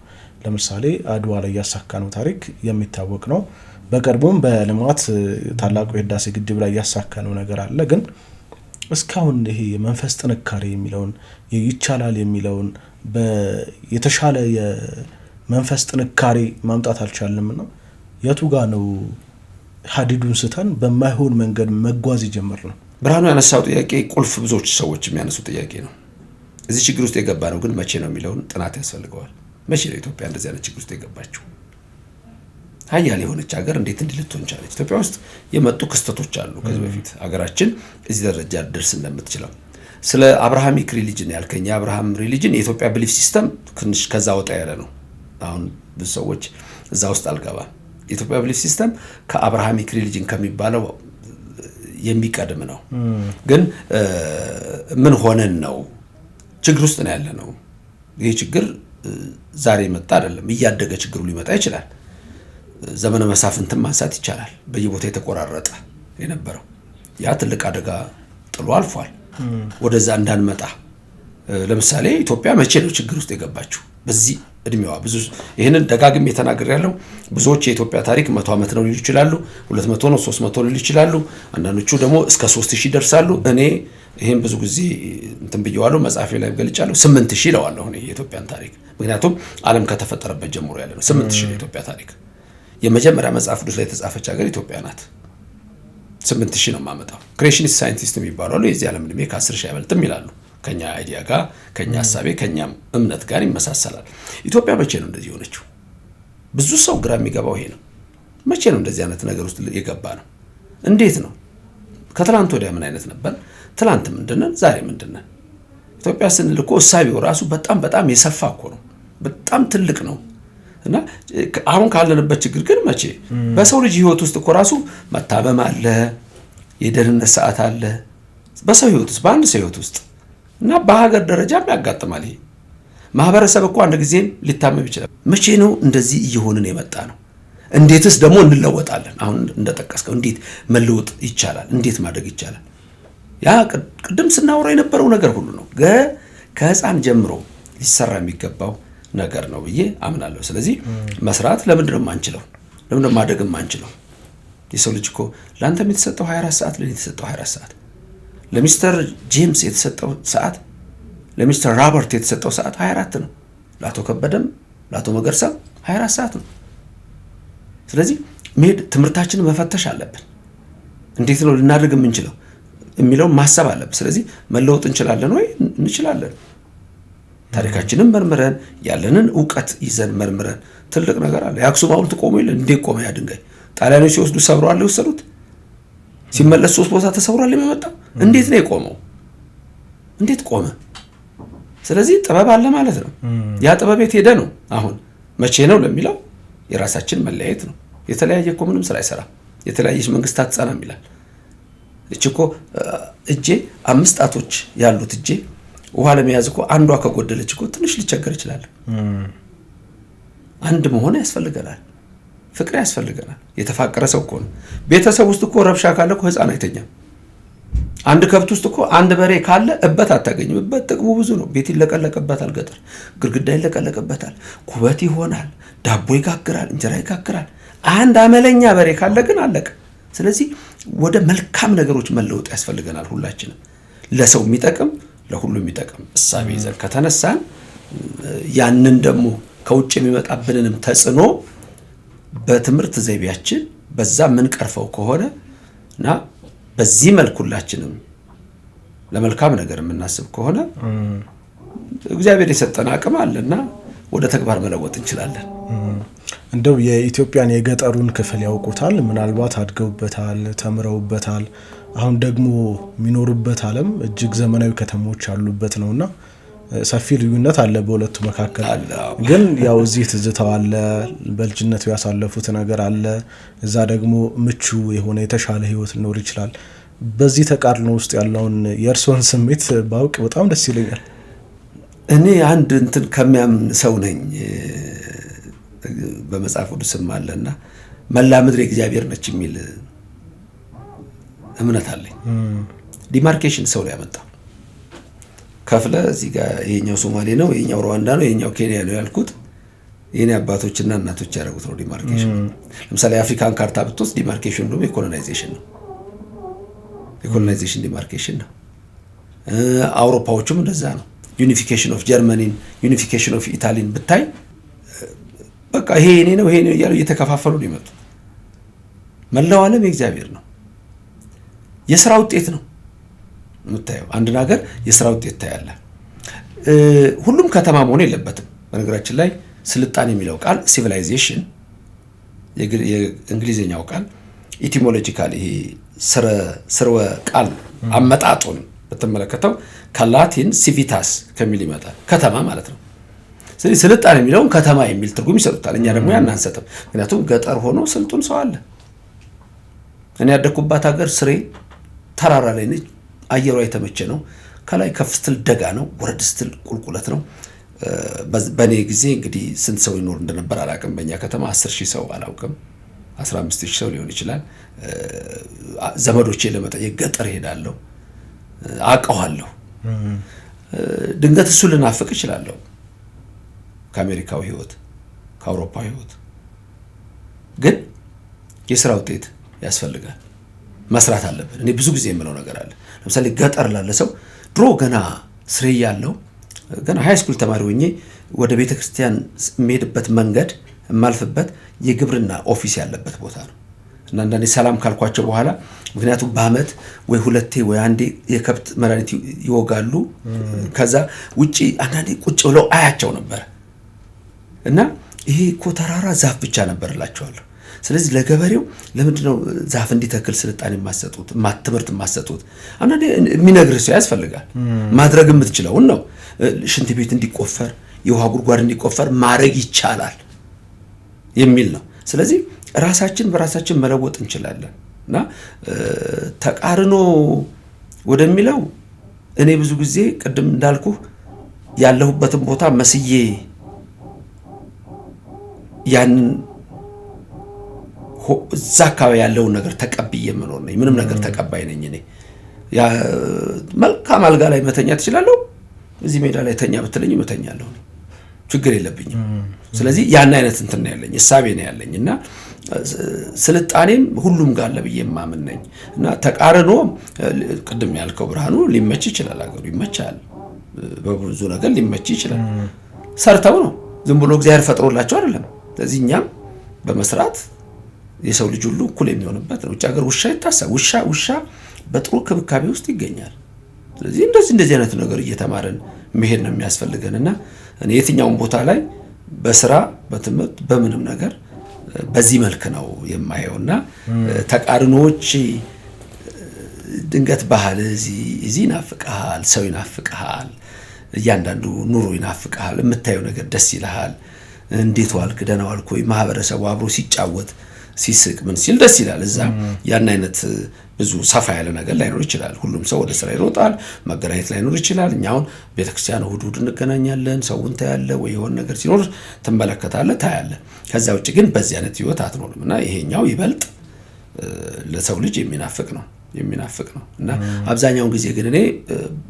ለምሳሌ አድዋ ላይ ያሳካነው ታሪክ የሚታወቅ ነው። በቅርቡም በልማት ታላቁ የህዳሴ ግድብ ላይ ያሳካነው ነገር አለ። ግን እስካሁን ይሄ የመንፈስ ጥንካሬ የሚለውን ይቻላል የሚለውን የተሻለ የመንፈስ ጥንካሬ ማምጣት አልቻልንም ነው። የቱ ጋ ነው ሀዲዱን ስተን በማይሆን መንገድ መጓዝ ይጀምር ነው? ብርሃኑ ያነሳው ጥያቄ ቁልፍ ብዙዎች ሰዎች የሚያነሱ ጥያቄ ነው። እዚህ ችግር ውስጥ የገባ ነው ግን መቼ ነው የሚለውን ጥናት ያስፈልገዋል። መቼ ነው ኢትዮጵያ እንደዚህ አይነት ችግር ውስጥ የገባችው? ሀያል የሆነች ሀገር እንዴት እንዲህ ልትሆን ቻለች? ኢትዮጵያ ውስጥ የመጡ ክስተቶች አሉ ከዚህ በፊት ሀገራችን እዚህ ደረጃ ደርስ እንደምትችለው። ስለ አብርሃሚክ ሪሊጅን ያልከኝ፣ የአብርሃም ሪሊጅን የኢትዮጵያ ብሊፍ ሲስተም ትንሽ ከዛ ወጣ ያለ ነው። አሁን ብዙ ሰዎች እዛ ውስጥ አልገባም። የኢትዮጵያ ብሊፍ ሲስተም ከአብርሃሚክ ሪሊጅን ከሚባለው የሚቀድም ነው። ግን ምን ሆነን ነው ችግር ውስጥ ነው ያለ ነው። ይህ ችግር ዛሬ መጣ አይደለም፣ እያደገ ችግሩ ሊመጣ ይችላል። ዘመነ መሳፍንትን ማንሳት ይቻላል። በየቦታ የተቆራረጠ የነበረው ያ ትልቅ አደጋ ጥሎ አልፏል። ወደዛ እንዳንመጣ ለምሳሌ ኢትዮጵያ መቼ ነው ችግር ውስጥ የገባችው? በዚህ እድሜዋ ብዙ ይህንን ደጋግም የተናገር ያለው ብዙዎች የኢትዮጵያ ታሪክ 100 ዓመት ነው ሊሉ ይችላሉ፣ 200 ነው 300 ሊሉ ይችላሉ። አንዳንዶቹ ደግሞ እስከ 3000 ይደርሳሉ። እኔ ይሄን ብዙ ጊዜ እንትን ብየዋለሁ፣ መጽሐፌ ላይ ገልጫለሁ። 8000 ይለዋለሁ እኔ የኢትዮጵያን ታሪክ። ምክንያቱም ዓለም ከተፈጠረበት ጀምሮ ያለ ነው 8000 የኢትዮጵያ ታሪክ። የመጀመሪያ መጽሐፍ ቅዱስ ላይ የተጻፈች ሀገር ኢትዮጵያ ናት። 8000 ነው የማመጣው። ክሬሽኒስት ሳይንቲስት የሚባሉ አሉ። የዚህ ዓለም ዕድሜ ከ10,000 አይበልጥም ይላሉ። ከኛ አይዲያ ጋር ከኛ ሐሳቤ ከኛም እምነት ጋር ይመሳሰላል። ኢትዮጵያ መቼ ነው እንደዚህ ሆነችው? ብዙ ሰው ግራ የሚገባው ይሄ ነው። መቼ ነው እንደዚህ አይነት ነገር ውስጥ የገባ ነው? እንዴት ነው? ከትላንት ወዲያ ምን አይነት ነበር? ትላንት ምንድነን? ዛሬ ምንድነን? ኢትዮጵያ ስንል እኮ እሳቤው ራሱ በጣም የሰፋ እኮ ነው። በጣም ትልቅ ነው። እና አሁን ካለንበት ችግር ግን መቼ በሰው ልጅ ህይወት ውስጥ እኮ ራሱ መታመም አለ፣ የደህንነት ሰዓት አለ፣ በሰው ህይወት ውስጥ በአንድ ሰው ህይወት ውስጥ እና በሀገር ደረጃም ያጋጥማል። ይሄ ማህበረሰብ እኮ አንድ ጊዜም ሊታመም ይችላል። መቼ ነው እንደዚህ እየሆንን የመጣ ነው? እንዴትስ ደግሞ እንለወጣለን? አሁን እንደጠቀስከው እንዴት መለወጥ ይቻላል? እንዴት ማድረግ ይቻላል? ያ ቅድም ስናወራ የነበረው ነገር ሁሉ ነው። ከህፃን ጀምሮ ሊሰራ የሚገባው ነገር ነው ብዬ አምናለሁ። ስለዚህ መስራት ለምንድን ነው የማንችለው? ለምንድን ነው ማደግ የማንችለው? የሰው ልጅ እኮ ለአንተም የተሰጠው 24 ሰዓት፣ ለእኔ የተሰጠው 24 ሰዓት፣ ለሚስተር ጄምስ የተሰጠው ሰዓት፣ ለሚስተር ሮበርት የተሰጠው ሰዓት 24 ነው። ለአቶ ከበደም ለአቶ መገርሳም 24 ሰዓት ነው። ስለዚህ ትምህርታችንን መፈተሽ አለብን። እንዴት ነው ልናደርግ የምንችለው የሚለውን ማሰብ አለብን። ስለዚህ መለወጥ እንችላለን ወይ? እንችላለን። ታሪካችንን መርምረን ያለንን እውቀት ይዘን መርምረን ትልቅ ነገር አለ። የአክሱም ሐውልት ቆሞ የለ እንዴት ቆመ? ያ ድንጋይ ጣሊያኖች ሲወስዱ ሰብረዋል የወሰዱት። ሲመለስ 3 ቦታ ተሰብሯል የሚመጣው። እንዴት ነው የቆመው? እንዴት ቆመ? ስለዚህ ጥበብ አለ ማለት ነው። ያ ጥበብ የት ሄደ ነው? አሁን መቼ ነው ለሚለው የራሳችን መለያየት ነው። የተለያየ እኮ ምንም ስራ አይሰራም። የተለያየች መንግስት አትጸናም ይላል። እቺ እኮ እጄ 5 ጣቶች ያሉት እጄ ውሃ ለመያዝ እኮ አንዷ ከጎደለች እኮ ትንሽ ሊቸገር ይችላል። አንድ መሆን ያስፈልገናል። ፍቅር ያስፈልገናል። የተፋቀረ ሰው እኮ ነው። ቤተሰብ ውስጥ እኮ ረብሻ ካለ እኮ ህፃን አይተኛም። አንድ ከብት ውስጥ እኮ አንድ በሬ ካለ እበት አታገኝም። እበት ጥቅሙ ብዙ ነው። ቤት ይለቀለቅበታል፣ ገጠር ግድግዳ ይለቀለቅበታል፣ ኩበት ይሆናል፣ ዳቦ ይጋግራል፣ እንጀራ ይጋግራል። አንድ አመለኛ በሬ ካለ ግን አለቀ። ስለዚህ ወደ መልካም ነገሮች መለወጥ ያስፈልገናል። ሁላችንም ለሰው የሚጠቅም ለሁሉ የሚጠቅም እሳቤ ይዘን ከተነሳን ያንን ደግሞ ከውጭ የሚመጣብንንም ተጽዕኖ በትምህርት ዘይቤያችን በዛ የምንቀርፈው ከሆነ እና በዚህ መልኩ ሁላችንም ለመልካም ነገር የምናስብ ከሆነ እግዚአብሔር የሰጠን አቅም አለና ወደ ተግባር መለወጥ እንችላለን። እንደው የኢትዮጵያን የገጠሩን ክፍል ያውቁታል፣ ምናልባት አድገውበታል፣ ተምረውበታል። አሁን ደግሞ የሚኖሩበት ዓለም እጅግ ዘመናዊ ከተሞች ያሉበት ነውና ሰፊ ልዩነት አለ በሁለቱ መካከል። ግን ያው እዚህ ትዝታው አለ፣ በልጅነቱ ያሳለፉት ነገር አለ፣ እዛ ደግሞ ምቹ የሆነ የተሻለ ህይወት ሊኖር ይችላል። በዚህ ተቃርኖ ውስጥ ያለውን የእርስዎን ስሜት ባውቅ በጣም ደስ ይለኛል። እኔ አንድ እንትን ከሚያምን ሰው ነኝ። በመጽሐፍ ቅዱስም አለና መላ ምድር የእግዚአብሔር ነች የሚል እምነት አለኝ። ዲማርኬሽን ሰው ላይ ያመጣው ከፍለ እዚህ ጋር ይሄኛው ሶማሌ ነው፣ ይሄኛው ሩዋንዳ ነው፣ ይሄኛው ኬንያ ነው ያልኩት የኔ አባቶችና እናቶች ያደረጉት ነው ዲማርኬሽን። ለምሳሌ የአፍሪካን ካርታ ብትወስድ ዲማርኬሽን ደግሞ የኮሎናይዜሽን ነው። የኮሎናይዜሽን ዲማርኬሽን ነው። አውሮፓዎቹም እንደዛ ነው። ዩኒፊኬሽን ኦፍ ጀርመኒን፣ ዩኒፊኬሽን ኦፍ ኢታሊን ብታይ በቃ ይሄ የኔ ነው ይሄ ነው እያሉ እየተከፋፈሉ ነው የመጡት። መላው ዓለም የእግዚአብሔር ነው። የስራ ውጤት ነው የምታየው። አንድ ነገር የስራ ውጤት ታያለ። ሁሉም ከተማ መሆን የለበትም። በነገራችን ላይ ስልጣኔ የሚለው ቃል ሲቪላይዜሽን የእንግሊዝኛው ቃል ኢቲሞሎጂካል ይሄ ስርወ ቃል አመጣጡን ብትመለከተው ከላቲን ሲቪታስ ከሚል ይመጣል፣ ከተማ ማለት ነው። ስለዚህ ስልጣኔ የሚለውን ከተማ የሚል ትርጉም ይሰጡታል። እኛ ደግሞ ያን አንሰጥም። ምክንያቱም ገጠር ሆኖ ስልጡን ሰው አለ። እኔ ያደኩባት ሀገር ስሬ ተራራ ላይ ነች። አየሯ የተመቸ ነው። ከላይ ከፍ ስትል ደጋ ነው፣ ወረድ ስትል ቁልቁለት ነው። በእኔ ጊዜ እንግዲህ ስንት ሰው ይኖር እንደነበር አላውቅም። በእኛ ከተማ 10,000 ሰው አላውቅም፣ 15,000 ሰው ሊሆን ይችላል። ዘመዶቼ ለመጠየቅ ገጠር ሄዳለሁ፣ አውቀዋለሁ። ድንገት እሱ ልናፍቅ እችላለሁ፣ ከአሜሪካው ህይወት፣ ከአውሮፓው ህይወት። ግን የስራ ውጤት ያስፈልጋል፣ መስራት አለብን። እኔ ብዙ ጊዜ የምለው ነገር አለ። ለምሳሌ ገጠር ላለ ሰው ድሮ ገና ስሬ ያለው ገና ሃይ ስኩል ተማሪ ሆኜ ወደ ቤተ ክርስቲያን የሚሄድበት መንገድ የማልፍበት የግብርና ኦፊስ ያለበት ቦታ ነው። እና አንዳንዴ ሰላም ካልኳቸው በኋላ ምክንያቱም በአመት ወይ ሁለቴ ወይ አንዴ የከብት መድኃኒት ይወጋሉ። ከዛ ውጪ አንዳንዴ ቁጭ ብለው አያቸው ነበር እና ይሄ እኮ ተራራ ዛፍ ብቻ ነበር እላቸዋለሁ። ስለዚህ ለገበሬው ለምንድነው ዛፍ እንዲተክል ስልጣኔ የማሰጡት ትምህርት የማሰጡት? አንዳንዴ የሚነግር ሰው ያስፈልጋል። ማድረግ የምትችለውን ነው። ሽንት ቤት እንዲቆፈር፣ የውሃ ጉድጓድ እንዲቆፈር ማድረግ ይቻላል የሚል ነው። ስለዚህ ራሳችን በራሳችን መለወጥ እንችላለን እና ተቃርኖ ወደሚለው እኔ ብዙ ጊዜ ቅድም እንዳልኩ ያለሁበትን ቦታ መስዬ ያንን እዛ አካባቢ ያለውን ነገር ተቀብዬ መኖር ነኝ። ምንም ነገር ተቀባይ ነኝ እኔ። ያ መልካም አልጋ ላይ መተኛ ትችላለሁ፣ እዚህ ሜዳ ላይ ተኛ ብትለኝ መተኛለሁ፣ ችግር የለብኝም። ስለዚህ ያን አይነት እንትን ያለኝ እሳቤ ነው ያለኝ እና ስልጣኔም ሁሉም ጋር አለ ብዬ ማምን ነኝ እና ተቃርኖ ቅድም ያልከው ብርሃኑ ሊመች ይችላል፣ አገሩ ይመቻል፣ በብዙ ነገር ሊመች ይችላል። ሰርተው ነው ዝም ብሎ እግዚአብሔር ፈጥሮላቸው አይደለም። ስለዚህ እኛም በመስራት የሰው ልጅ ሁሉ እኩል የሚሆንበት ነው። ውጭ ሀገር ውሻ ይታሰብ ውሻ በጥሩ ክብካቤ ውስጥ ይገኛል። ስለዚህ እንደዚህ አይነት ነገር እየተማረን መሄድ ነው የሚያስፈልገንና እኔ የትኛውን ቦታ ላይ በስራ በትምህርት በምንም ነገር በዚህ መልክ ነው የማየውና ተቃርኖዎች ድንገት ባህል እዚህ ይናፍቅሃል፣ ሰው ይናፍቅሃል፣ እያንዳንዱ ኑሮ ይናፍቅሃል፣ የምታየው ነገር ደስ ይልሃል። እንዴት ዋልክ ደህና ዋልክ ወይ ማህበረሰቡ አብሮ ሲጫወት ሲስቅ ምን ሲል ደስ ይላል። እዛ ያን አይነት ብዙ ሰፋ ያለ ነገር ላይኖር ይችላል። ሁሉም ሰው ወደ ስራ ይሮጣል፣ መገናኘት ላይኖር ይችላል። እኛውን ቤተክርስቲያን እሑድ እንገናኛለን፣ ሰውን ታያለህ ወይ የሆነ ነገር ሲኖር ትመለከታለህ፣ ታያለህ። ከዛ ውጭ ግን በዚህ አይነት ህይወት አትኖርም እና ይሄኛው ይበልጥ ለሰው ልጅ የሚናፍቅ ነው እና አብዛኛውን ጊዜ ግን እኔ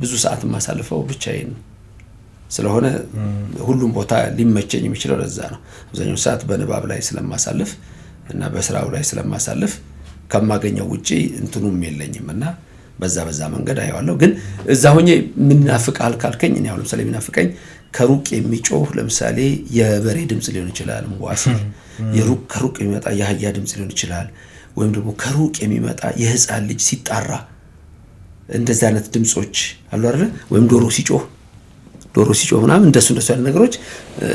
ብዙ ሰዓት የማሳልፈው ብቻዬን ስለሆነ ሁሉም ቦታ ሊመቸኝ የሚችለው ለዛ ነው። አብዛኛው ሰዓት በንባብ ላይ ስለማሳልፍ እና በስራው ላይ ስለማሳልፍ ከማገኘው ውጪ እንትኑም የለኝም እና በዛ መንገድ አየዋለሁ። ግን እዛ ሆኜ ምን ናፍቃል ካልከኝ እኔ አሁን ለምሳሌ የሚናፍቀኝ ከሩቅ የሚጮህ ለምሳሌ የበሬ ድምጽ ሊሆን ይችላል፣ ሙዋሲ ከሩቅ የሚመጣ የአህያ ድምጽ ሊሆን ይችላል፣ ወይም ደግሞ ከሩቅ የሚመጣ የህፃን ልጅ ሲጣራ እንደዚህ አይነት ድምጾች አሉ አይደል? ወይም ዶሮ ሲጮህ ምናምን እንደሱ ያለ ነገሮች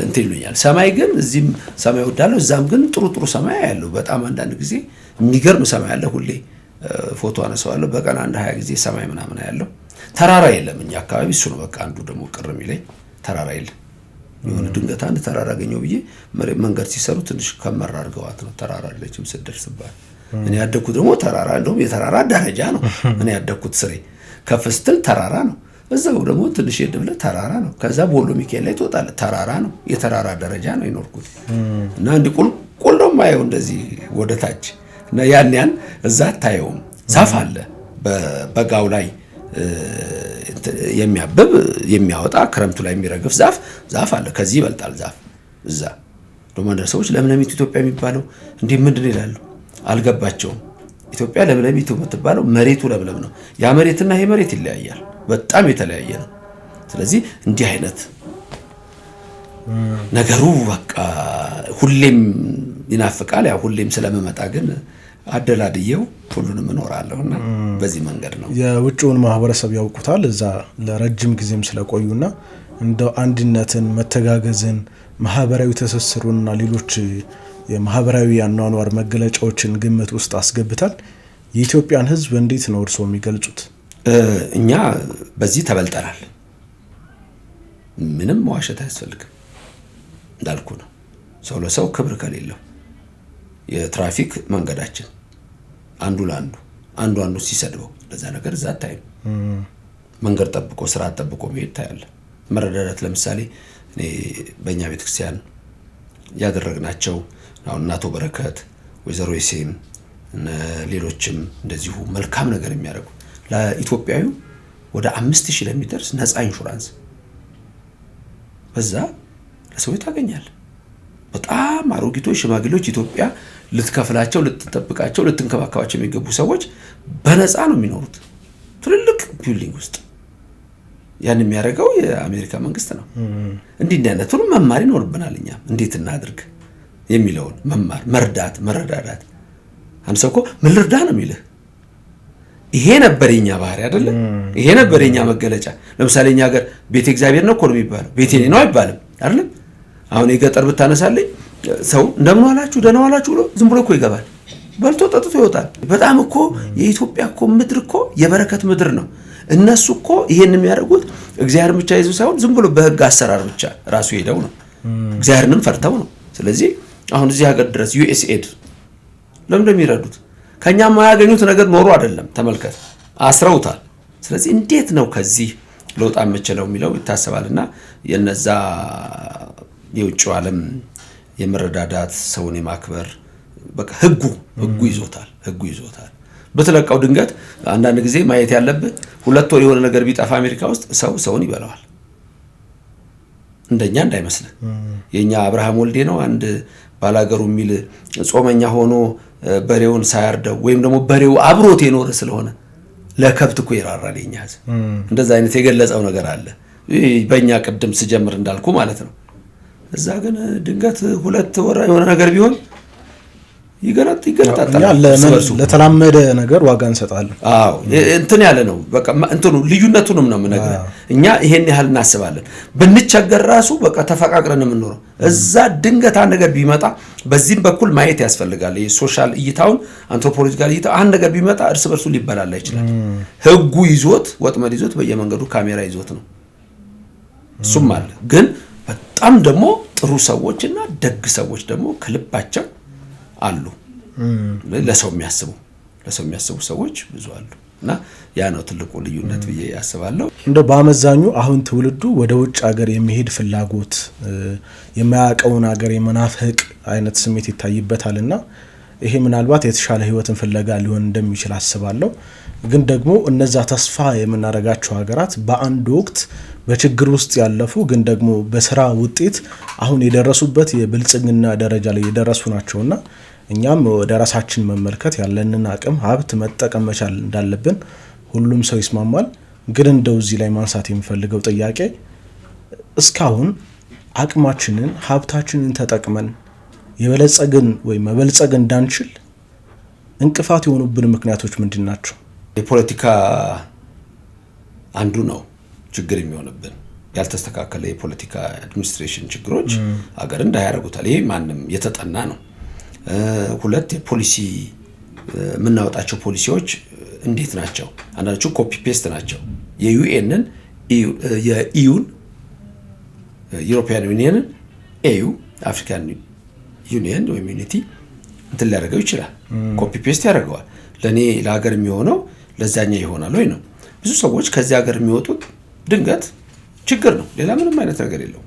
እንትን ይሉኛል። ሰማይ ግን እዚህም ሰማይ ወዳለሁ፣ እዛም ግን ጥሩ ሰማይ ያለው በጣም አንዳንድ ጊዜ የሚገርም ሰማይ አለ። ሁሌ ፎቶ አነሳዋለሁ፣ በቀን 1-20 ጊዜ ሰማይ ምናምን ያለው። ተራራ የለም እኛ አካባቢ፣ እሱ ነው በቃ አንዱ ደግሞ ቅር የሚለኝ ተራራ የለም። የሆነ ድንገት አንድ ተራራ አገኘው ብዬ መንገድ ሲሰሩ ትንሽ ከመራ አድርገዋት ነው ተራራ አለችም ስደርስባት። እኔ ያደኩት ደግሞ ተራራ እንደውም የተራራ ደረጃ ነው። እኔ ያደኩት ስሬ ከፍ ስትል ተራራ ነው፣ እዛው ደግሞ ትንሽ የድብለ ተራራ ነው። ከዛ ቦሎ ሚካኤል ላይ ትወጣለህ፣ ተራራ ነው፣ የተራራ ደረጃ ነው የኖርኩት እና እንዲህ ቁልቁል ነው የማየው እንደዚህ ወደ ታች እና ያን እዛ አታየውም። ዛፍ አለ በበጋው ላይ የሚያብብ የሚያወጣ ክረምቱ ላይ የሚረግፍ ዛፍ አለ። ከዚህ ይበልጣል ዛፍ እዛ። ደግሞ አንዳንድ ሰዎች ለምለሚቱ ኢትዮጵያ የሚባለው እንዴ ምንድን ይላሉ? አልገባቸውም። ኢትዮጵያ ለምለሚቱ የምትባለው መሬቱ ለምለም ነው። ያ መሬትና ይሄ መሬት ይለያያል፣ በጣም የተለያየ ነው። ስለዚህ እንዲህ አይነት ነገሩ በቃ ሁሌም ይናፍቃል። ያው ሁሌም ስለምመጣ ግን አደላድየው ሁሉንም እኖራለሁና በዚህ መንገድ ነው። የውጭውን ማህበረሰብ ያውቁታል እዛ ለረጅም ጊዜም ስለቆዩና እንደው አንድነትን፣ መተጋገዝን፣ ማህበራዊ ትስስሩንና ሌሎች የማህበራዊ አኗኗር መገለጫዎችን ግምት ውስጥ አስገብታል። የኢትዮጵያን ሕዝብ እንዴት ነው እርስዎ የሚገልጹት? እኛ በዚህ ተበልጠናል። ምንም መዋሸት አያስፈልግም። እንዳልኩ ነው። ሰው ለሰው ክብር ከሌለው የትራፊክ መንገዳችን አንዱ ለአንዱ አንዱ ሲሰድበው ለዛ ነገር እዛ ታይም መንገድ ጠብቆ ስራ ጠብቆ መሄድ ታያለ። መረዳዳት ለምሳሌ እኔ በእኛ ቤተክርስቲያን ያደረግናቸው አሁን እናቶ በረከት ወይዘሮ ይሴም ሌሎችም እንደዚሁ መልካም ነገር የሚያደርጉ ለኢትዮጵያዊ ወደ 5000 ለሚደርስ ነፃ ኢንሹራንስ በዛ ለሰው ታገኛል። በጣም አሮጊቶች፣ ሽማግሌዎች ኢትዮጵያ ልትከፍላቸው፣ ልትጠብቃቸው፣ ልትንከባከባቸው የሚገቡ ሰዎች በነፃ ነው የሚኖሩት ትልልቅ ቢልዲንግ ውስጥ። ያን የሚያደርገው የአሜሪካ መንግስት ነው። እንዲህ አይነቱን መማር ይኖርብናል። እኛ እንዴት እናድርግ የሚለውን መማር፣ መረዳዳት። አንድ ሰው እኮ ምን ልርዳ ነው የሚልህ። ይሄ ነበር የኛ ባህሪ አይደለ? ይሄ ነበር የኛ መገለጫ። ለምሳሌ እኛ ሀገር ቤተ እግዚአብሔር ነው እኮ ነው የሚባለው፣ ቤቴ ነው አይባልም አይደል? አሁን የገጠር ብታነሳለኝ ሰው እንደምን ዋላችሁ ደህና ዋላችሁ ብሎ ዝም ብሎ እኮ ይገባል፣ በልቶ ጠጥቶ ይወጣል። በጣም እኮ የኢትዮጵያ እኮ ምድር እኮ የበረከት ምድር ነው። እነሱ እኮ ይሄን የሚያደርጉት እግዚአብሔር ብቻ ይዘው ሳይሆን ዝም ብሎ በህግ አሰራር ብቻ ራሱ ሄደው ነው፣ እግዚአብሔርንም ፈርተው ነው። ስለዚህ አሁን እዚህ ሀገር ድረስ ዩኤስኤድ ለምን እንደሚረዱት ከኛ የማያገኙት ነገር ኖሮ አይደለም። ተመልከት፣ አስረውታል። ስለዚህ እንዴት ነው ከዚህ ለውጣ የምችለው የሚለው ይታሰባልና የነዛ የውጭው ዓለም የመረዳዳት ሰውን የማክበር በቃ ህጉ ይዞታል። በተለቀው ድንገት አንዳንድ ጊዜ ማየት ያለብህ 2 ወር የሆነ ነገር ቢጠፋ አሜሪካ ውስጥ ሰውን ይበላዋል። እንደኛ እንዳይመስልህ። የኛ አብርሃም ወልዴ ነው አንድ ባላገሩ የሚል ጾመኛ ሆኖ በሬውን ሳያርደው ወይም ደግሞ በሬው አብሮት የኖረ ስለሆነ ለከብት እኮ ይራራል የኛ ህዝብ። እንደዛ አይነት የገለጸው ነገር አለ በእኛ ቅድም ስጀምር እንዳልኩ ማለት ነው። እዛ ግን ድንገት 2 ወር የሆነ ነገር ቢሆን ይገነጣጣል። ለተላመደ ነገር ዋጋ እንሰጣለን። አዎ እንትን ያለ ነው በቃ እንትኑ ልዩነቱንም ነው የምነግርህ። እኛ ይሄን ያህል እናስባለን ብንቸገር ራሱ በቃ ተፈቃቅረን የምንኖረው። እዛ ድንገት አንድ ነገር ቢመጣ በዚህም በኩል ማየት ያስፈልጋል። የሶሻል እይታውን አንትሮፖሎጂካል እይታ አንድ ነገር ቢመጣ እርስ በርሱ ሊበላላ ይችላል። ህጉ ይዞት ወጥመድ ይዞት በየመንገዱ ካሜራ ይዞት ነው። እሱም አለ። ግን በጣም ደግሞ ጥሩ ሰዎችና ደግ ሰዎች ደግሞ ከልባቸው አሉ። ለሰው የሚያስቡ ሰዎች ብዙ አሉ እና ያ ነው ትልቁ ልዩነት ብዬ ያስባለሁ። እንደው በአመዛኙ አሁን ትውልዱ ወደ ውጭ ሀገር የሚሄድ ፍላጎት የማያውቀውን ሀገር የመናፈቅ አይነት ስሜት ይታይበታልና ይሄ ምናልባት የተሻለ ህይወትን ፍለጋ ሊሆን እንደሚችል አስባለሁ። ግን ደግሞ እነዛ ተስፋ የምናደርጋቸው ሀገራት በአንድ ወቅት በችግር ውስጥ ያለፉ ግን ደግሞ በስራ ውጤት አሁን የደረሱበት የብልጽግና ደረጃ ላይ የደረሱ ናቸውና እኛም ወደ ራሳችን መመልከት ያለንን አቅም ሀብት መጠቀም መቻል እንዳለብን ሁሉም ሰው ይስማማል። ግን እንደው እዚህ ላይ ማንሳት የሚፈልገው ጥያቄ እስካሁን አቅማችንን ሀብታችንን ተጠቅመን የበለጸግን ወይ መበልጸግ እንዳንችል እንቅፋት የሆኑብን ምክንያቶች ምንድን ናቸው? የፖለቲካ አንዱ ነው ችግር የሚሆንብን። ያልተስተካከለ የፖለቲካ አድሚኒስትሬሽን ችግሮች አገር እንዳያደርጉታል። ይሄ ማንም የተጠና ነው። 2 የፖሊሲ የምናወጣቸው ፖሊሲዎች እንዴት ናቸው? አንዳንዶቹ ኮፒ ፔስት ናቸው። የዩኤንን የኢዩን ዩሮፒያን ዩኒየንን ኤዩ አፍሪካን ዩኒየን ወይም ዩኒቲ እንትን ሊያደርገው ይችላል። ኮፒ ፔስት ያደርገዋል። ለእኔ ለሀገር የሚሆነው ለዛኛ ይሆናል ወይ ነው። ብዙ ሰዎች ከዚህ ሀገር የሚወጡት ድንገት ችግር ነው። ሌላ ምንም አይነት ነገር የለው።